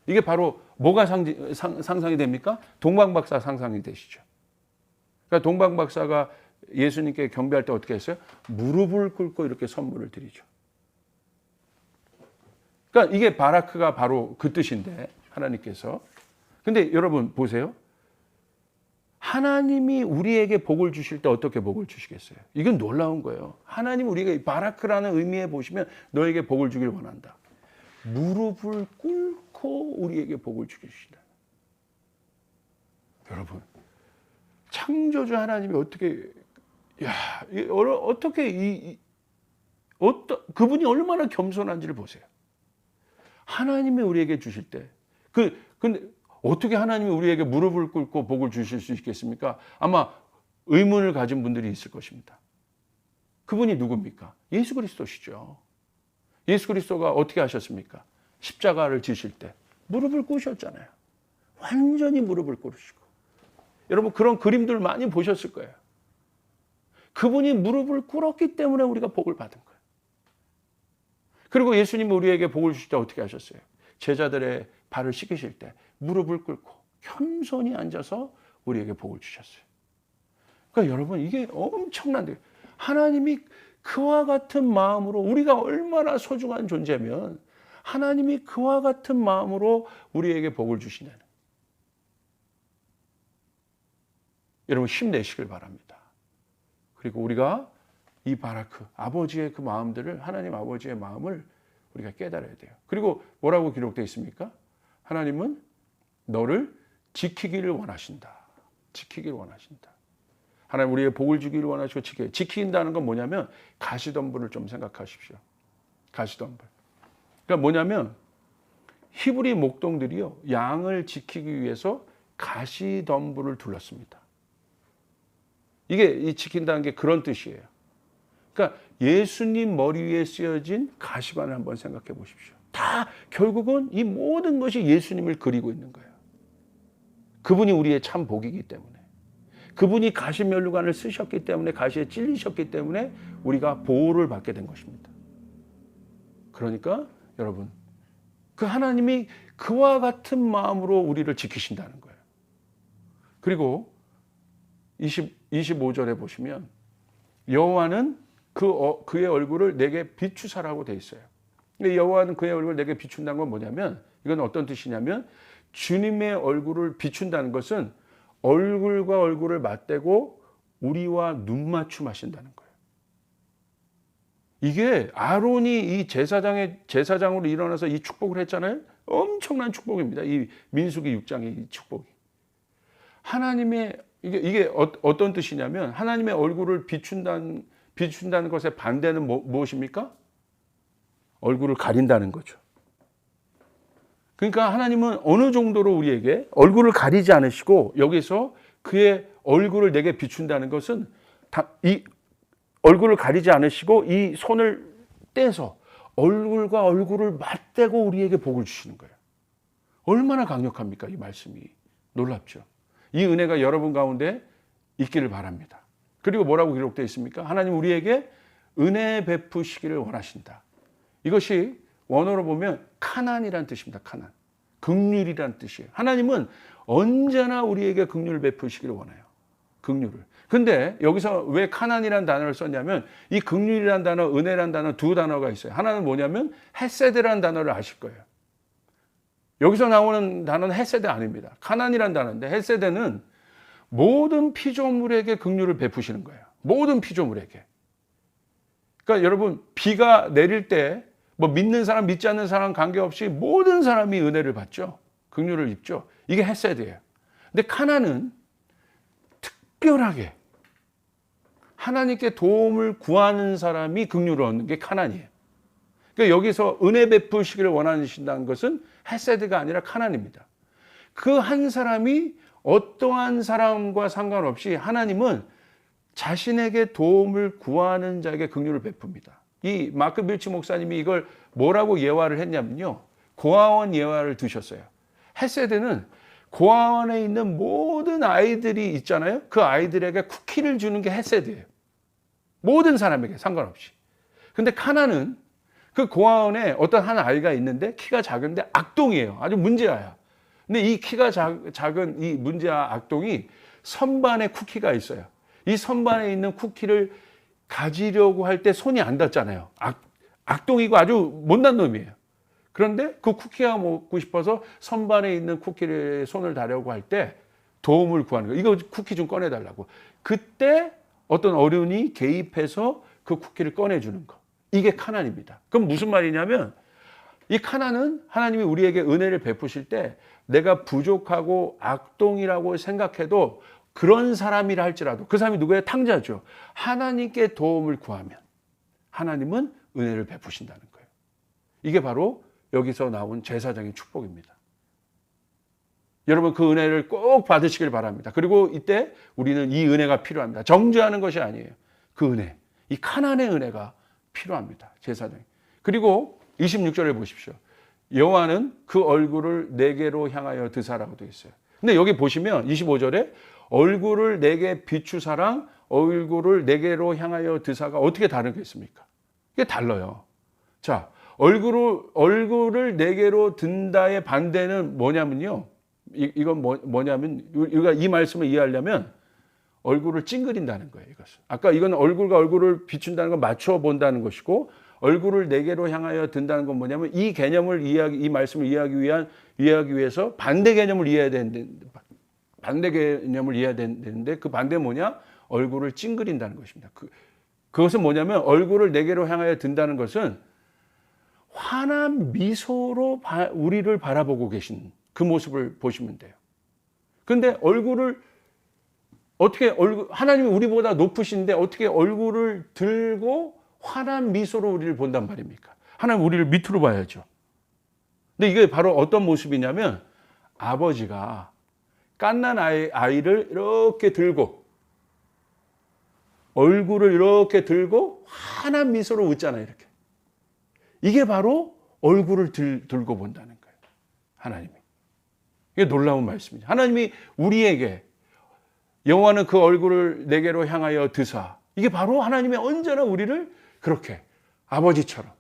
Speaker 1: 이게 바로 뭐가 상상이 됩니까? 동방박사 상상이 되시죠. 그러니까 동방박사가 예수님께 경배할 때 어떻게 했어요? 무릎을 꿇고 이렇게 선물을 드리죠. 그러니까 이게 바라크가 바로 그 뜻인데 하나님께서. 근데 여러분 보세요. 하나님이 우리에게 복을 주실 때 어떻게 복을 주시겠어요? 이건 놀라운 거예요. 하나님 우리가 바라크라는 의미에 보시면 너에게 복을 주길 원한다. 무릎을 꿇고 우리에게 복을 주신다. 여러분 창조주 하나님이 그분이 얼마나 겸손한지를 보세요. 하나님이 우리에게 주실 때 근데 어떻게 하나님이 우리에게 무릎을 꿇고 복을 주실 수 있겠습니까? 아마 의문을 가진 분들이 있을 것입니다. 그분이 누굽니까? 예수 그리스도시죠. 예수 그리스도가 어떻게 하셨습니까? 십자가를 지실 때 무릎을 꿇으셨잖아요. 완전히 무릎을 꿇으시고. 여러분 그런 그림들 많이 보셨을 거예요. 그분이 무릎을 꿇었기 때문에 우리가 복을 받은 거예요. 그리고 예수님이 우리에게 복을 주실 때 어떻게 하셨어요? 제자들의 발을 씻기실 때 무릎을 꿇고 겸손히 앉아서 우리에게 복을 주셨어요. 그러니까 여러분 이게 엄청난데 하나님이 그와 같은 마음으로 우리가 얼마나 소중한 존재면 하나님이 그와 같은 마음으로 우리에게 복을 주시냐는 여러분 힘내시길 바랍니다. 그리고 우리가 이 바라크 아버지의 그 마음들을 하나님 아버지의 마음을 우리가 깨달아야 돼요. 그리고 뭐라고 기록되어 있습니까? 하나님은 너를 지키기를 원하신다. 지키기를 원하신다. 하나님 우리의 복을 주기를 원하시고 지킨다는 건 뭐냐면 가시덤불을 좀 생각하십시오. 가시덤불. 그러니까 뭐냐면 히브리 목동들이요 양을 지키기 위해서 가시덤불을 둘렀습니다. 이게 이 지킨다는 게 그런 뜻이에요. 그러니까 예수님 머리 위에 쓰여진 가시관을 한번 생각해 보십시오. 다 결국은 이 모든 것이 예수님을 그리고 있는 거예요. 그분이 우리의 참 복이기 때문에. 그분이 가시면류관을 쓰셨기 때문에 가시에 찔리셨기 때문에 우리가 보호를 받게 된 것입니다. 그러니까 여러분 그 하나님이 그와 같은 마음으로 우리를 지키신다는 거예요. 그리고 25절에 보시면 여호와는 그의 얼굴을 내게 비추사라고 돼 있어요. 근데 여호와는 그의 얼굴을 내게 비춘다는 건 뭐냐면, 이건 어떤 뜻이냐면, 주님의 얼굴을 비춘다는 것은 얼굴과 얼굴을 맞대고 우리와 눈 맞춤하신다는 거예요. 이게 아론이 이 제사장으로 일어나서 이 축복을 했잖아요. 엄청난 축복입니다. 이 민수기 6장의 이 축복이. 하나님의 이게 어떤 뜻이냐면, 하나님의 얼굴을 비춘다는 것의 반대는 무엇입니까? 얼굴을 가린다는 거죠. 그러니까 하나님은 어느 정도로 우리에게 얼굴을 가리지 않으시고, 여기서 그의 얼굴을 내게 비춘다는 것은 이 얼굴을 가리지 않으시고 이 손을 떼서 얼굴과 얼굴을 맞대고 우리에게 복을 주시는 거예요. 얼마나 강력합니까? 이 말씀이. 놀랍죠. 이 은혜가 여러분 가운데 있기를 바랍니다. 그리고 뭐라고 기록되어 있습니까? 하나님 우리에게 은혜 베푸시기를 원하신다. 이것이 원어로 보면 카난이란 뜻입니다. 카난. 긍휼이란 뜻이에요. 하나님은 언제나 우리에게 긍휼을 베푸시기를 원해요. 긍휼을. 근데 여기서 왜 카난이라는 단어를 썼냐면, 이 긍휼이라는 단어, 은혜라는 단어 두 단어가 있어요. 하나는 뭐냐면 헤세드라는 단어를 아실 거예요. 여기서 나오는 단어는 헤세드 아닙니다. 카난이라는 단어인데, 헤세드는 모든 피조물에게 긍휼을 베푸시는 거예요. 모든 피조물에게. 그러니까 여러분, 비가 내릴 때 뭐 믿는 사람, 믿지 않는 사람 관계없이 모든 사람이 은혜를 받죠. 긍휼을 입죠. 이게 헤세드예요. 근데 카난은 특별하게 하나님께 도움을 구하는 사람이 긍휼을 얻는 게 카난이에요. 그러니까 여기서 은혜 베푸시기를 원하신다는 것은 헤세드가 아니라 카난입니다. 그 한 사람이 어떠한 사람과 상관없이 하나님은 자신에게 도움을 구하는 자에게 긍휼을 베풉니다. 이 마크 밀치 목사님이 이걸 뭐라고 예화를 했냐면요, 고아원 예화를 드셨어요. 헤세드는 고아원에 있는 모든 아이들이 있잖아요. 그 아이들에게 쿠키를 주는 게 헤세드예요. 모든 사람에게 상관없이. 근데 카난은 그 고아원에 어떤 한 아이가 있는데 키가 작은데 악동이에요. 아주 문제아야. 근데 이 키가 작은 이 문제아 악동이 선반에 쿠키가 있어요. 이 선반에 있는 쿠키를 가지려고 할 때 손이 안 닿잖아요. 악동이고 아주 못난 놈이에요. 그런데 그 쿠키가 먹고 싶어서 선반에 있는 쿠키를 손을 대려고 할 때 도움을 구하는 거예요. 이거 쿠키 좀 꺼내달라고. 그때 어떤 어른이 개입해서 그 쿠키를 꺼내주는 거. 이게 카난입니다. 그럼 무슨 말이냐면, 이 카난은 하나님이 우리에게 은혜를 베푸실 때 내가 부족하고 악동이라고 생각해도, 그런 사람이라 할지라도, 그 사람이 누구예요? 탕자죠. 하나님께 도움을 구하면 하나님은 은혜를 베푸신다는 거예요. 이게 바로 여기서 나온 제사장의 축복입니다. 여러분, 그 은혜를 꼭 받으시길 바랍니다. 그리고 이때 우리는 이 은혜가 필요합니다. 정죄하는 것이 아니에요. 그 은혜, 이 카난의 은혜가 필요합니다. 제사장이. 그리고 26절에 보십시오. 여호와는 그 얼굴을 내게로 향하여 드사라고 되어 있어요. 근데 여기 보시면 25절에 얼굴을 내게 비추사랑 얼굴을 내게로 향하여 드사가 어떻게 다르겠습니까? 이게 달라요. 자, 얼굴을 내게로 든다의 반대는 뭐냐면요. 이건 뭐냐면, 우리가 이 말씀을 이해하려면 얼굴을 찡그린다는 거예요. 이것은. 아까 이건 얼굴과 얼굴을 비춘다는 걸 맞춰 본다는 것이고, 얼굴을 내게로 향하여 든다는 건 뭐냐면, 이 개념을 이 말씀을 이해하기 위해서 반대 개념을 이해해야 되는데, 그 반대는 뭐냐? 얼굴을 찡그린다는 것입니다. 그것은 뭐냐면, 얼굴을 내게로 향하여 든다는 것은 환한 미소로 우리를 바라보고 계신 그 모습을 보시면 돼요. 근데 하나님이 우리보다 높으신데 어떻게 얼굴을 들고 환한 미소로 우리를 본단 말입니까? 하나님 우리를 밑으로 봐야죠. 근데 이게 바로 어떤 모습이냐면, 아버지가 갓난 아이를 이렇게 들고, 얼굴을 이렇게 들고 환한 미소로 웃잖아요. 이렇게. 이게 바로 얼굴을 들고 본다는 거예요. 하나님이. 이게 놀라운 말씀이죠. 하나님이 우리에게 여호와는 그 얼굴을 내게로 향하여 드사. 이게 바로 하나님이 언제나 우리를 그렇게 아버지처럼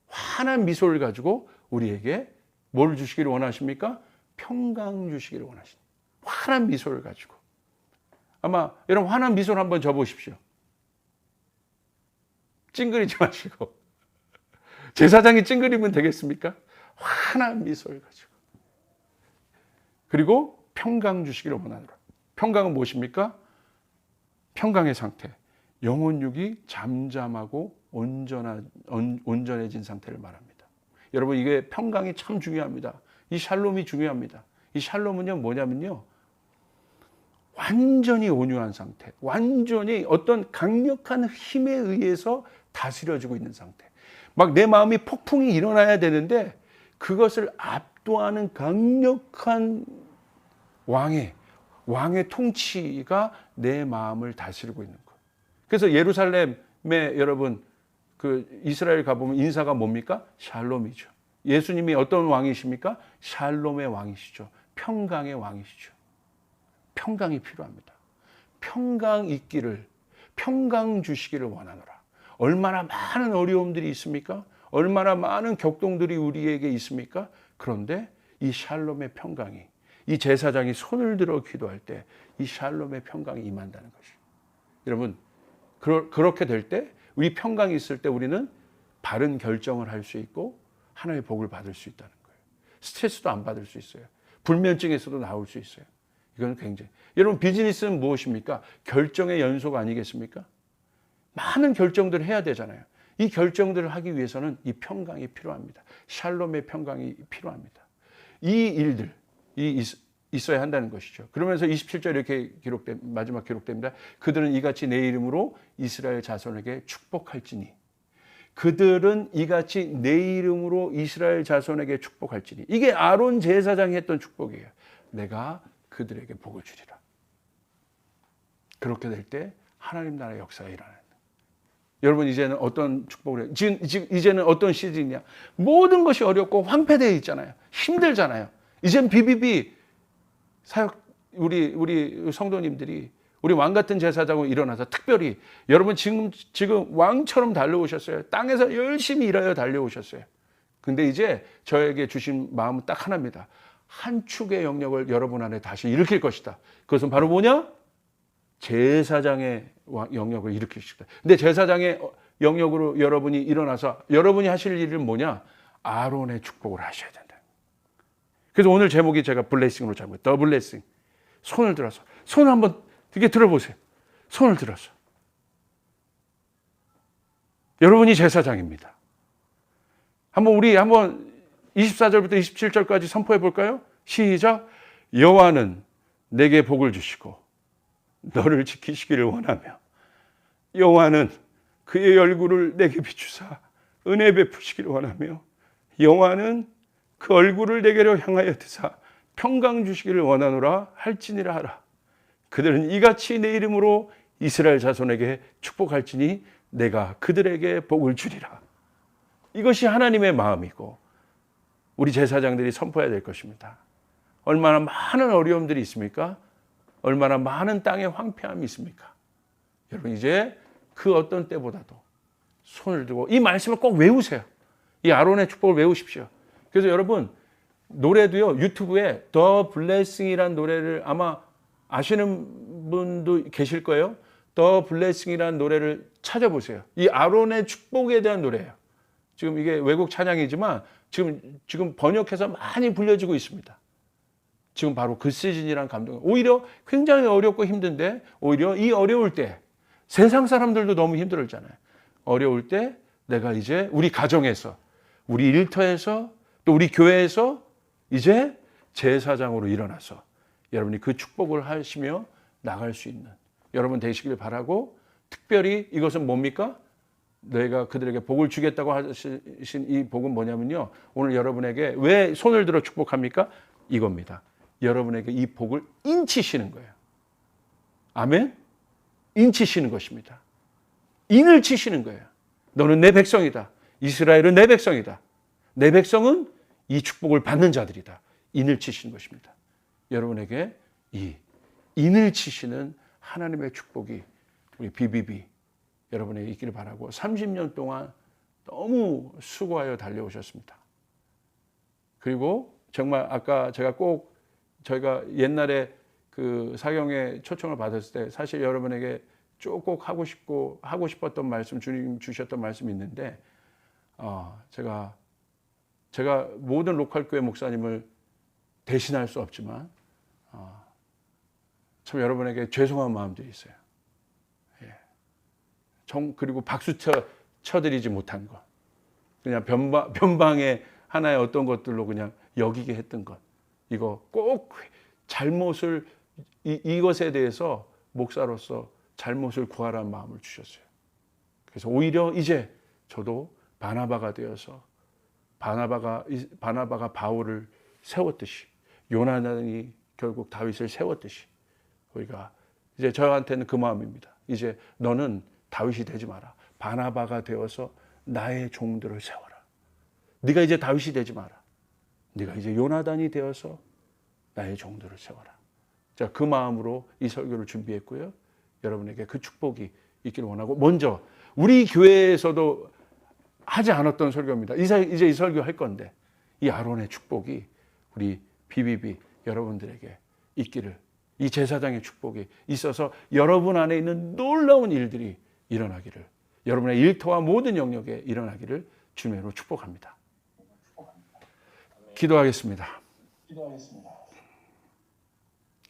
Speaker 1: 환한 미소를 가지고 우리에게 뭘 주시기를 원하십니까? 평강 주시기를 원하십니다. 환한 미소를 가지고. 아마 여러분 환한 미소를 한번 줘 보십시오. 찡그리지 마시고. 제사장이 찡그리면 되겠습니까? 환한 미소를 가지고. 그리고 평강 주시기를 원하노라. 평강은 무엇입니까? 평강의 상태. 영혼육이 잠잠하고 온전해진 상태를 말합니다. 여러분, 이게 평강이 참 중요합니다. 이 샬롬이 중요합니다. 이 샬롬은요, 뭐냐면요, 완전히 온유한 상태, 완전히 어떤 강력한 힘에 의해서 다스려지고 있는 상태. 막 내 마음이 폭풍이 일어나야 되는데 그것을 압도하는 강력한 왕의 통치가 내 마음을 다스리고 있는 거예요. 그래서 예루살렘에 여러분 그 이스라엘 가보면 인사가 뭡니까? 샬롬이죠. 예수님이 어떤 왕이십니까? 샬롬의 왕이시죠. 평강의 왕이시죠. 평강이 필요합니다. 평강 있기를, 평강 주시기를 원하노라. 얼마나 많은 어려움들이 있습니까? 얼마나 많은 격동들이 우리에게 있습니까? 그런데 이 샬롬의 평강이, 이 제사장이 손을 들어 기도할 때 이 샬롬의 평강이 임한다는 것이죠. 여러분, 그렇게 될 때, 우리 평강이 있을 때 우리는 바른 결정을 할 수 있고 하나님의 복을 받을 수 있다는 거예요. 스트레스도 안 받을 수 있어요. 불면증에서도 나올 수 있어요. 이건 굉장히. 여러분, 비즈니스는 무엇입니까? 결정의 연속 아니겠습니까? 많은 결정들을 해야 되잖아요. 이 결정들을 하기 위해서는 이 평강이 필요합니다. 샬롬의 평강이 필요합니다. 이 일들이 있어야 한다는 것이죠. 그러면서 27절 이렇게 마지막 기록됩니다. 그들은 이같이 내 이름으로 이스라엘 자손에게 축복할지니. 그들은 이같이 내 이름으로 이스라엘 자손에게 축복할지니. 이게 아론 제사장이 했던 축복이에요. 내가 그들에게 복을 주리라. 그렇게 될 때 하나님 나라의 역사가 일어나는. 여러분, 이제는 어떤 축복을 해요? 이제는 어떤 시즌이냐? 모든 것이 어렵고 황폐되어 있잖아요. 힘들잖아요. 이젠 BBB 사역, 우리 성도님들이 우리 왕 같은 제사장으로 일어나서 특별히 여러분 지금 왕처럼 달려오셨어요. 땅에서 열심히 일하여 달려오셨어요. 근데 이제 저에게 주신 마음은 딱 하나입니다. 한 축의 영역을 여러분 안에 다시 일으킬 것이다. 그것은 바로 뭐냐? 제사장의 영역을 일으키시다. 근데 제사장의 영역으로 여러분이 일어나서 여러분이 하실 일은 뭐냐? 아론의 축복을 하셔야 된다. 그래서 오늘 제목이 제가 블레싱으로 잡고요. 더 블레싱. 손을 들어서. 손을 한번 이렇게 들어보세요. 손을 들어서. 여러분이 제사장입니다. 우리 24절부터 27절까지 선포해 볼까요? 시작. 여호와는 내게 복을 주시고 너를 지키시기를 원하며 여호와는 그의 얼굴을 내게 비추사 은혜 베푸시기를 원하며 여호와는 그 얼굴을 내게로 향하여 드사 평강 주시기를 원하노라 할지니라 하라. 그들은 이같이 내 이름으로 이스라엘 자손에게 축복할지니 내가 그들에게 복을 주리라. 이것이 하나님의 마음이고 우리 제사장들이 선포해야 될 것입니다. 얼마나 많은 어려움들이 있습니까? 얼마나 많은 땅의 황폐함이 있습니까? 여러분, 이제 그 어떤 때보다도 손을 들고 이 말씀을 꼭 외우세요. 이 아론의 축복을 외우십시오. 그래서 여러분, 노래도요, 유튜브에 더 블레싱이라는 노래를 아마 아시는 분도 계실 거예요. 더 블레싱이라는 노래를 찾아보세요. 이 아론의 축복에 대한 노래예요. 지금 이게 외국 찬양이지만 지금 번역해서 많이 불려지고 있습니다. 지금 바로 그 시즌이란 감동. 오히려 굉장히 어렵고 힘든데 오히려 이 어려울 때 세상 사람들도 너무 힘들었잖아요. 어려울 때 내가 이제 우리 가정에서, 우리 일터에서, 또 우리 교회에서 이제 제사장으로 일어나서 여러분이 그 축복을 하시며 나갈 수 있는 여러분 되시길 바라고, 특별히 이것은 뭡니까? 내가 그들에게 복을 주겠다고 하신 이 복은 뭐냐면요, 오늘 여러분에게 왜 손을 들어 축복합니까? 이겁니다. 여러분에게 이 복을 인치시는 거예요. 아멘? 인치시는 것입니다. 인을 치시는 거예요. 너는 내 백성이다. 이스라엘은 내 백성이다. 내 백성은 이 축복을 받는 자들이다. 인을 치시는 것입니다. 여러분에게 이 인을 치시는 하나님의 축복이 우리 BBB 여러분에게 있기를 바라고, 30년 동안 너무 수고하여 달려오셨습니다. 그리고 정말 아까 저희가 옛날에 그 사경에 초청을 받았을 때 사실 여러분에게 꼭 하고 싶었던 말씀, 주님 주셨던 말씀이 있는데, 제가 모든 로컬 교회 목사님을 대신할 수 없지만 여러분에게 죄송한 마음들이 있어요. 그리고 박수 쳐드리지 못한 것, 그냥 변방의 하나의 어떤 것들로 그냥 여기게 했던 것, 이거 꼭 잘못을 이것에 대해서 목사로서 잘못을 구하라는 마음을 주셨어요. 그래서 오히려 이제 저도 바나바가 되어서 바나바가 바울을 세웠듯이, 요나단이 결국 다윗을 세웠듯이, 우리가 이제 저한테는 그 마음입니다. 이제 너는 다윗이 되지 마라. 바나바가 되어서 나의 종들을 세워라. 네가 이제 다윗이 되지 마라. 네가 이제 요나단이 되어서 나의 종들을 세워라. 자, 그 마음으로 이 설교를 준비했고요. 여러분에게 그 축복이 있기를 원하고, 먼저 우리 교회에서도 하지 않았던 설교입니다. 이제 이 설교 할 건데, 이 아론의 축복이 우리 BBB 여러분들에게 있기를, 이 제사장의 축복이 있어서 여러분 안에 있는 놀라운 일들이 일어나기를, 여러분의 일터와 모든 영역에 일어나기를 주님으로 축복합니다. 기도하겠습니다.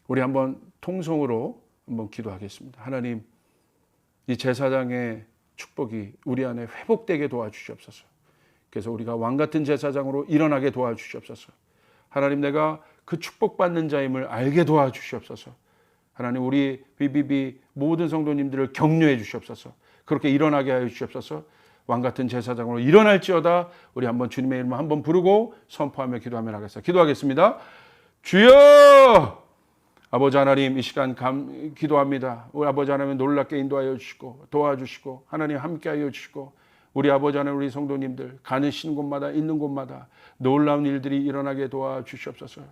Speaker 1: 우리 한번 통성으로 한번 기도하겠습니다. 하나님, 이 제사장의 축복이 우리 안에 회복되게 도와주시옵소서. 그래서 우리가 왕 같은 제사장으로 일어나게 도와주시옵소서. 하나님, 내가 그 축복받는 자임을 알게 도와주시옵소서. 하나님, 우리 BBB 모든 성도님들을 격려해 주시옵소서. 그렇게 일어나게 하여 주시옵소서. 왕 같은 제사장으로 일어날지어다. 우리 한번 주님의 이름을 한번 부르고 선포하며 기도하며 나가겠습니다. 기도하겠습니다. 주여! 아버지 하나님, 이 시간 기도합니다. 우리 아버지 하나님 놀랍게 인도하여 주시고 도와주시고 하나님 함께하여 주시고, 우리 아버지 하나님, 우리 성도님들 가는 곳마다 있는 곳마다 놀라운 일들이 일어나게 도와주시옵소서.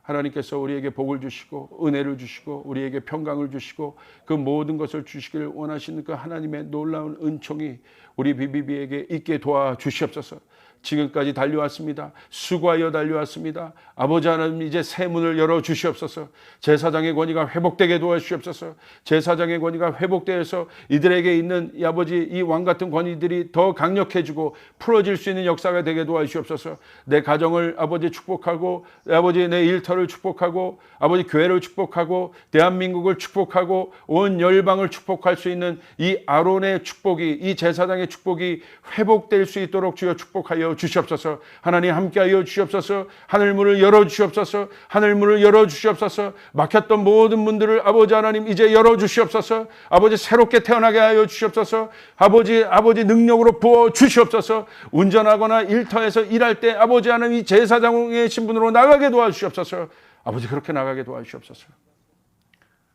Speaker 1: 하나님께서 우리에게 복을 주시고 은혜를 주시고 우리에게 평강을 주시고 그 모든 것을 주시기를 원하시는 그 하나님의 놀라운 은총이 우리 BBB에게 있게 도와주시옵소서. 지금까지 달려왔습니다. 수고하여 달려왔습니다. 아버지 하나님, 이제 새 문을 열어주시옵소서. 제사장의 권위가 회복되게 도와주시옵소서. 제사장의 권위가 회복되어서 이들에게 있는 이 아버지 이 왕 같은 권위들이 더 강력해지고 풀어질 수 있는 역사가 되게 도와주시옵소서. 내 가정을 아버지 축복하고, 아버지 내 일터를 축복하고, 아버지 교회를 축복하고, 대한민국을 축복하고, 온 열방을 축복할 수 있는 이 아론의 축복이, 이 제사장의 축복이 회복될 수 있도록 주여 축복하여 주시옵소서. 하나님 함께하여 주시옵소서. 하늘문을 열어주시옵소서. 하늘문을 열어주시옵소서. 막혔던 모든 문들을 아버지 하나님 이제 열어주시옵소서. 아버지 새롭게 태어나게 하여 주시옵소서. 아버지 능력으로 부어 주시옵소서. 운전하거나 일터에서 일할 때 아버지 하나님 이 제사장의 신분으로 나가게 도와주시옵소서. 아버지 그렇게 나가게 도와주시옵소서.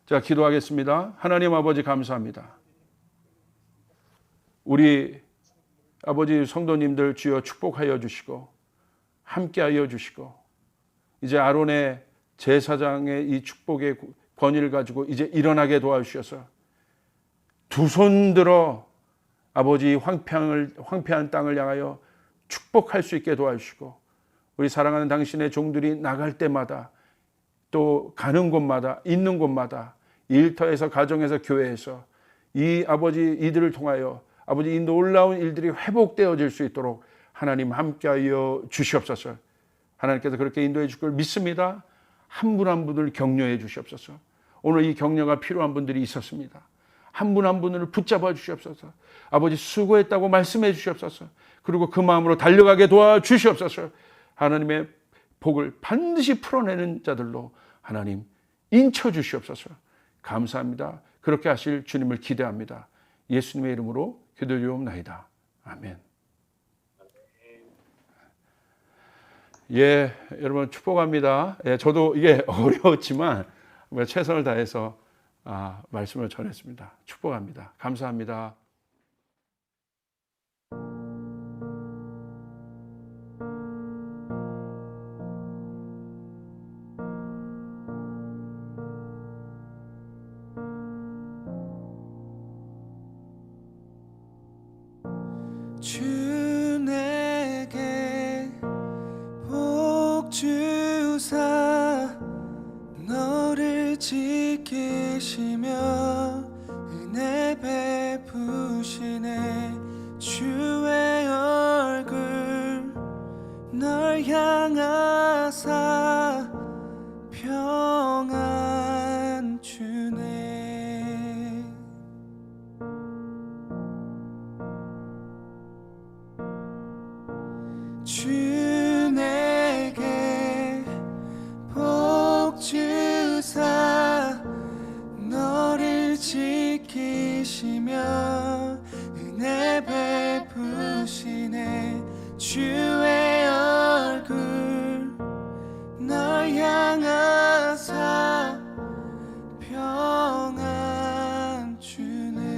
Speaker 1: 자, 기도하겠습니다. 하나님 아버지 감사합니다. 우리 아버지 성도님들 주여 축복하여 주시고 함께하여 주시고, 이제 아론의 제사장의 이 축복의 권위를 가지고 이제 일어나게 도와주셔서 두 손 들어 아버지 황폐한 땅을 향하여 축복할 수 있게 도와주시고, 우리 사랑하는 당신의 종들이 나갈 때마다 또 가는 곳마다 있는 곳마다 일터에서 가정에서 교회에서 이 아버지 이들을 통하여 아버지 이 놀라운 일들이 회복되어질 수 있도록 하나님 함께하여 주시옵소서. 하나님께서 그렇게 인도해 주실 걸 믿습니다. 한 분 한 분을 격려해 주시옵소서. 오늘 이 격려가 필요한 분들이 있었습니다. 한 분 한 분을 붙잡아 주시옵소서. 아버지 수고했다고 말씀해 주시옵소서. 그리고 그 마음으로 달려가게 도와주시옵소서. 하나님의 복을 반드시 풀어내는 자들로 하나님 인쳐 주시옵소서. 감사합니다. 그렇게 하실 주님을 기대합니다. 예수님의 이름으로 기도드리옵나이다. 아멘. 예, 여러분 축복합니다. 예, 저도 이게 어려웠지만 최선을 다해서 말씀을 전했습니다. 축복합니다. 감사합니다.
Speaker 2: 주 내게 복 주사 너를 지키시며 은혜 베푸시네. 주의 얼굴 널 향하사 평안 주네. 주 내게 복 주사 너를 지키시며 은혜 베푸시네. 주의 얼굴 널 향하사 평안 주네.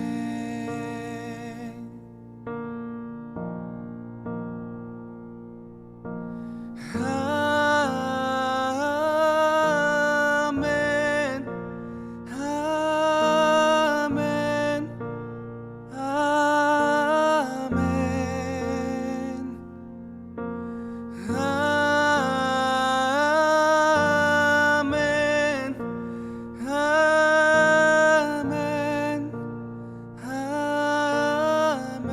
Speaker 2: 아멘 아멘 아멘 아멘 아멘 아멘.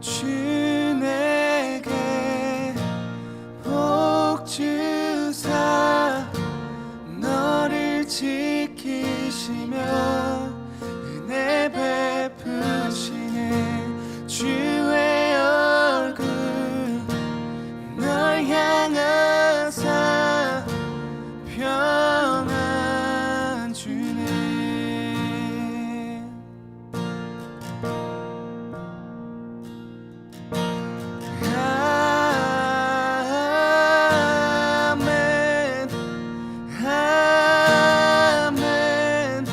Speaker 2: 주 내게 복 주사 너를 지키시며 은혜 베푸시네. 주의 얼굴 널 향하사 평안 주네. 아멘 아멘 아멘 아멘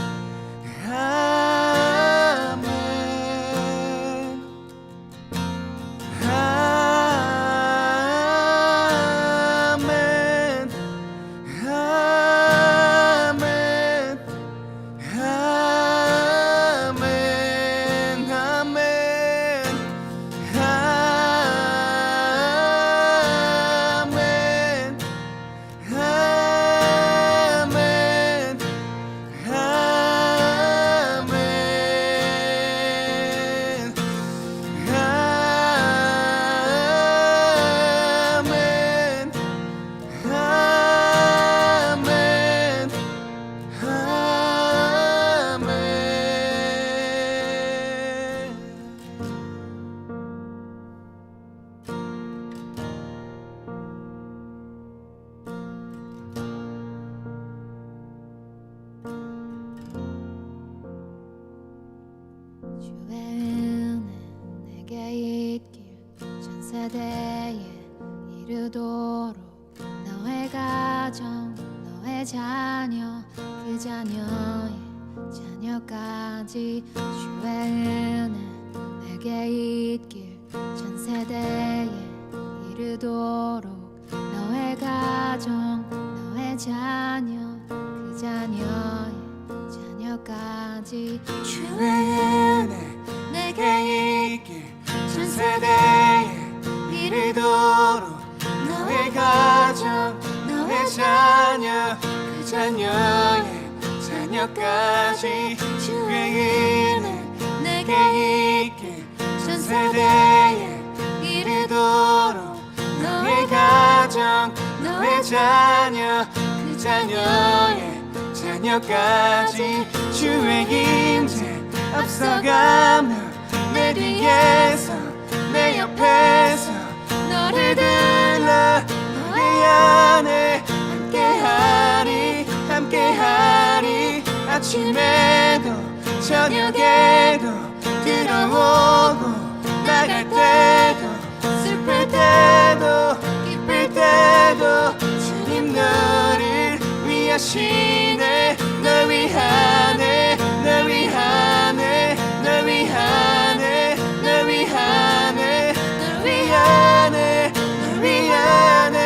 Speaker 2: 아멘
Speaker 3: 주의 은혜 내게 있길 전 세대에 이르도록 너의 가정 너의 자녀 그 자녀의 자녀까지 주의 은혜 내게 있길 전 세대에 이르도록 너의 가정 너의 자녀 그 자녀의 자녀까지
Speaker 2: 주의 은혜 내게 있길 전 세대에 이르도록 너의 가정 너의 자녀 그 자녀의 자녀까지 주의 은혜 내게 있길 전 세대에 이르도록 너의 가정 너의 자녀 그 자녀의 자녀까지 주의 임재 앞서가며 내 뒤에서 내 옆에서 너를 들러 너의 안에 함께하리 아침에도 저녁에도 들어오고 나갈 때도 슬플 때도 기쁠 때도 주님 너를 위하시네. 널 위하네 널 위하네 널 위하네 널 위하네 널 위하네 널 위하네.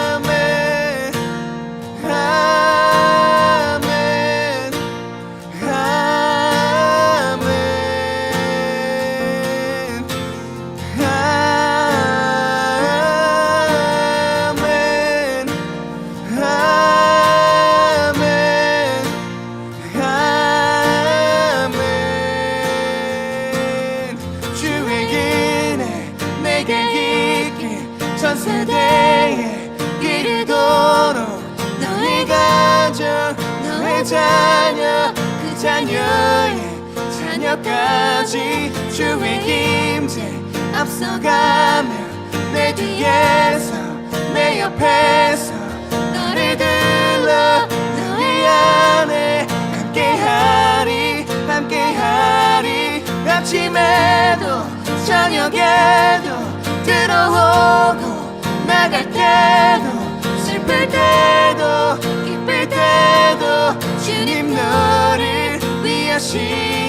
Speaker 2: 아멘 아멘 자녀 그 자녀의 자녀까지 주의 임재 앞서가며 내 뒤에서 내 옆에서 너를 들러 너의 안에 함께하리 아침에도 저녁에도 들어오고 나갈 때도 슬플 때도 기쁠 때도 주님 너를 위하시